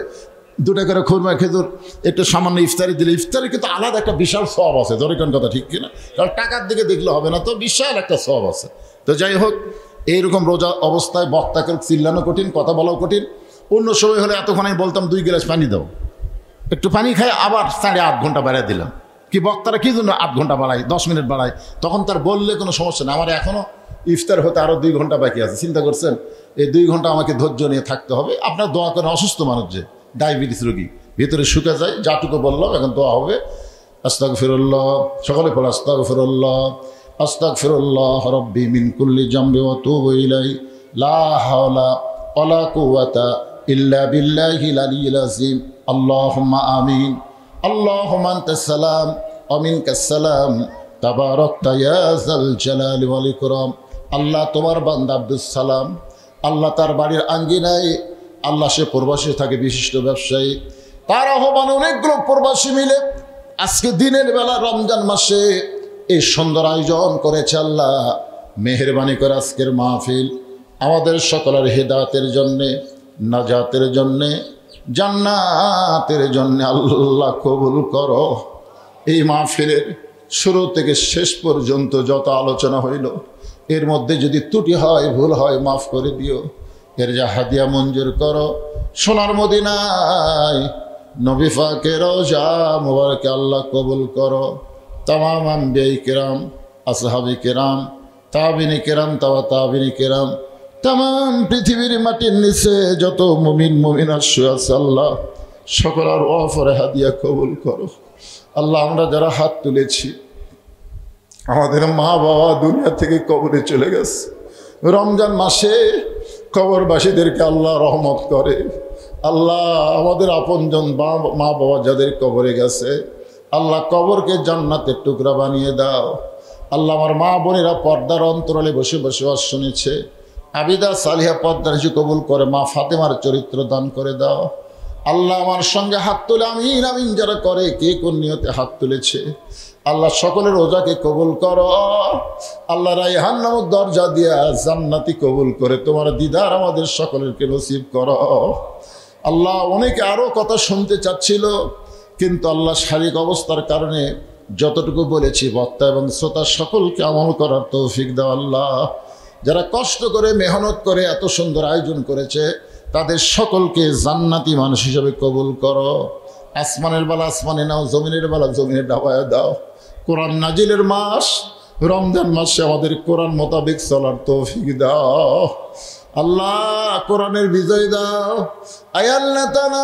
2টা করে খুরমা খেজুর একটু সামান্য ইফতারি দিলে, ইফতারি কিন্তু আলাদা একটা বিশাল সওয়াব আছে। ধরে কোন কথা ঠিক কিনা? কারণ টাকার দিকে দেখলে হবে না, তো বিশাল একটা সওয়াব আছে। তো যাই হোক, এইরকম রোজা অবস্থায় বক্তাকে চিল্লানো কঠিন, কথা বলাও কঠিন। অন্য সময় হলে এতক্ষণ আমি বলতাম 2 গ্লাস পানি দাও, একটু পানি খাই, আবার 8.5 ঘন্টা বাড়াই দিলাম। কি বক্তারা কি জন্য 8 ঘন্টা বাড়ায়, 10 মিনিট বাড়ায়, তখন তার বললে কোনো সমস্যা না। আমার এখনও ইফতার হতে আরও 2 ঘন্টা বাকি আছে। চিন্তা করছেন এই 2 ঘন্টা আমাকে ধৈর্য নিয়ে থাকতে হবে। আপনার দোয়া করেন, অসুস্থ মানুষ যে ডায়াবেটিস রোগী ভিতরে শুকে যায়, যাটুকু বললাম এখন দোয়া হবে। আস্তাগফিরুল্লাহ, সকলে পড়ে আস্তাগফিরুল্লাহ, আস্তাগফিরুল্লাহ রব্বি মিন কুল্লি জামবি ওয়া তুবু ইলাইহি লা হাওলা ওয়ালা কুওয়াতা ইল্লা বিল্লাহিল আলিয়্যিল আযীম। আল্লাহুম্মা আমিন। আল্লাহুম্মা আনতাস সালাম ওয়া মিনকাস সালাম তাবারাকতা ইয়া যাল জালালি ওয়াল ইকরাম। আল্লাহ তোমার বান্দা আব্দুস সালাম, আল্লাহ তার বাড়ির আঙ্গিনায়, আল্লাহ সে প্রবাসী থাকে, বিশিষ্ট ব্যবসায়ী, তার আহ্বানে অনেকগুলো প্রবাসী মিলে আজকে দিনের বেলা রমজান মাসে এই সুন্দর আয়োজন করেছে। আল্লাহ মেহেরবানি করে আজকের মাহফিল আমাদের সকলের হেদায়েতের জন্যে, নাজাতের জন্যে, জান্নাতের জন্য আল্লাহ কবুল করো। এই মাহফিলের শুরু থেকে শেষ পর্যন্ত যত আলোচনা হইল এর মধ্যে যদি ত্রুটি হয় ভুল হয় মাফ করে দিও। এর যা হাদিয়া মঞ্জুর করো। সোনার মদিনায় নবী পাকের রওজা মুবারকে আল্লাহ কবুল করো। তামাম আম্বিয়ায়ে কিরাম, আসহাবে কিরাম, তাবিনী কিরাম, তাবিনী কিরাম, তামাম পৃথিবীর মাটির নিচে যত মুমিন মুমিনাত শুয়ে আছে আল্লাহ সকলের ওয়াফরে হাদিয়া কবুল করো। আল্লাহ আমরা যারা হাত তুলেছি আমাদের মা বাবা দুনিয়া থেকে কবরে চলে গেছে। রমজান মাসে কবরবাসীদেরকে আল্লাহ রহমত করে। আল্লাহ আমাদের আপনজন মা বাবা যাদের কবরে গেছে আল্লাহ কবরকে জান্নাতের টুকরা বানিয়ে দাও। আল্লাহ আমার মা বোনেরা পর্দার অন্তরালে বসে বসে ওয়াজ শুনেছে, আবিদা সালিহা পর্দার কবুল করে মা ফাতেমার চরিত্র দান করে দাও। আল্লাহ আমার সঙ্গে হাত তুলে আমিন আমিন যারা করে কে কোন নিয়তে হাত তুলেছে আল্লাহ সকলের রোজাকে কবুল করো। আল্লাহ রায়হান নামক দরজা দিয়া জান্নাতি কবুল করে তোমার দিদার আমাদের সকলেরকে নসিব করো। আল্লাহ অনেকে আরো কথা শুনতে চাচ্ছিল কিন্তু আল্লাহ শারীরিক অবস্থার কারণে যতটুকু বলেছি বক্তা এবং শ্রোতা সকলকে আমল করার তৌফিক দাও। আল্লাহ যারা কষ্ট করে মেহনত করে এত সুন্দর আয়োজন করেছে তাদের সকলকে জান্নাতি মানুষ হিসেবে কবুল করো। আসমানের বেলা আসমানে নাও, জমিনের বেলা জমিনে ডাবায় দাও। কোরআন নাজিলের মাস রমজান মাসে আমাদের কোরআন মোতাবেক চলার তৌফিক দাও। আল্লাহ কোরআনের বিজয় দাও। আয় আল্লাহ তাআলা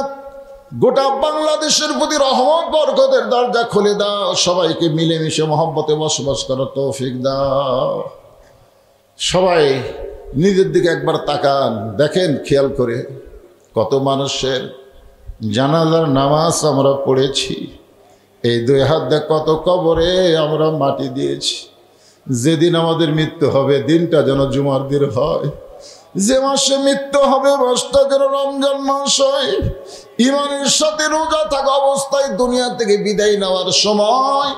গোটা বাংলাদেশের প্রতি রহমত বরকতের দরজা খুলে দাও। সবাইকে মিলেমিশে মহব্বতে বসবাস করার তৌফিক দাও। সবাই নিজের দিকে একবার তাকান, দেখেন খেয়াল করে কত মানুষের জানাজার নামাজ আমরা পড়েছি। এই দুই হাত দেখ কত কবরে আমরা মাটি দিয়েছি। যেদিন আমাদের মৃত্যু হবে দিনটা যেন জুমার দিন হয়। যে মাসে মৃত্যু হবে মাসটা যেন রমজান মাস হয়। ইমানের সাথে রোজা থাকা অবস্থায় দুনিয়া থেকে বিদায় নেওয়ার সময়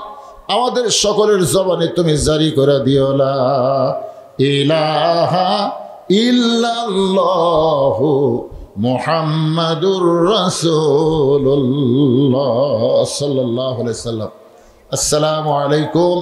আমাদের সকলের জবানে তুমি জারি করে দিও লা ইলাহা ইল্লাল্লাহু মুহাম্মাদুর রাসূলুল্লাহ সাল্লাল্লাহু আলাইহি ওয়াসাল্লাম। আসসালামু আলাইকুম।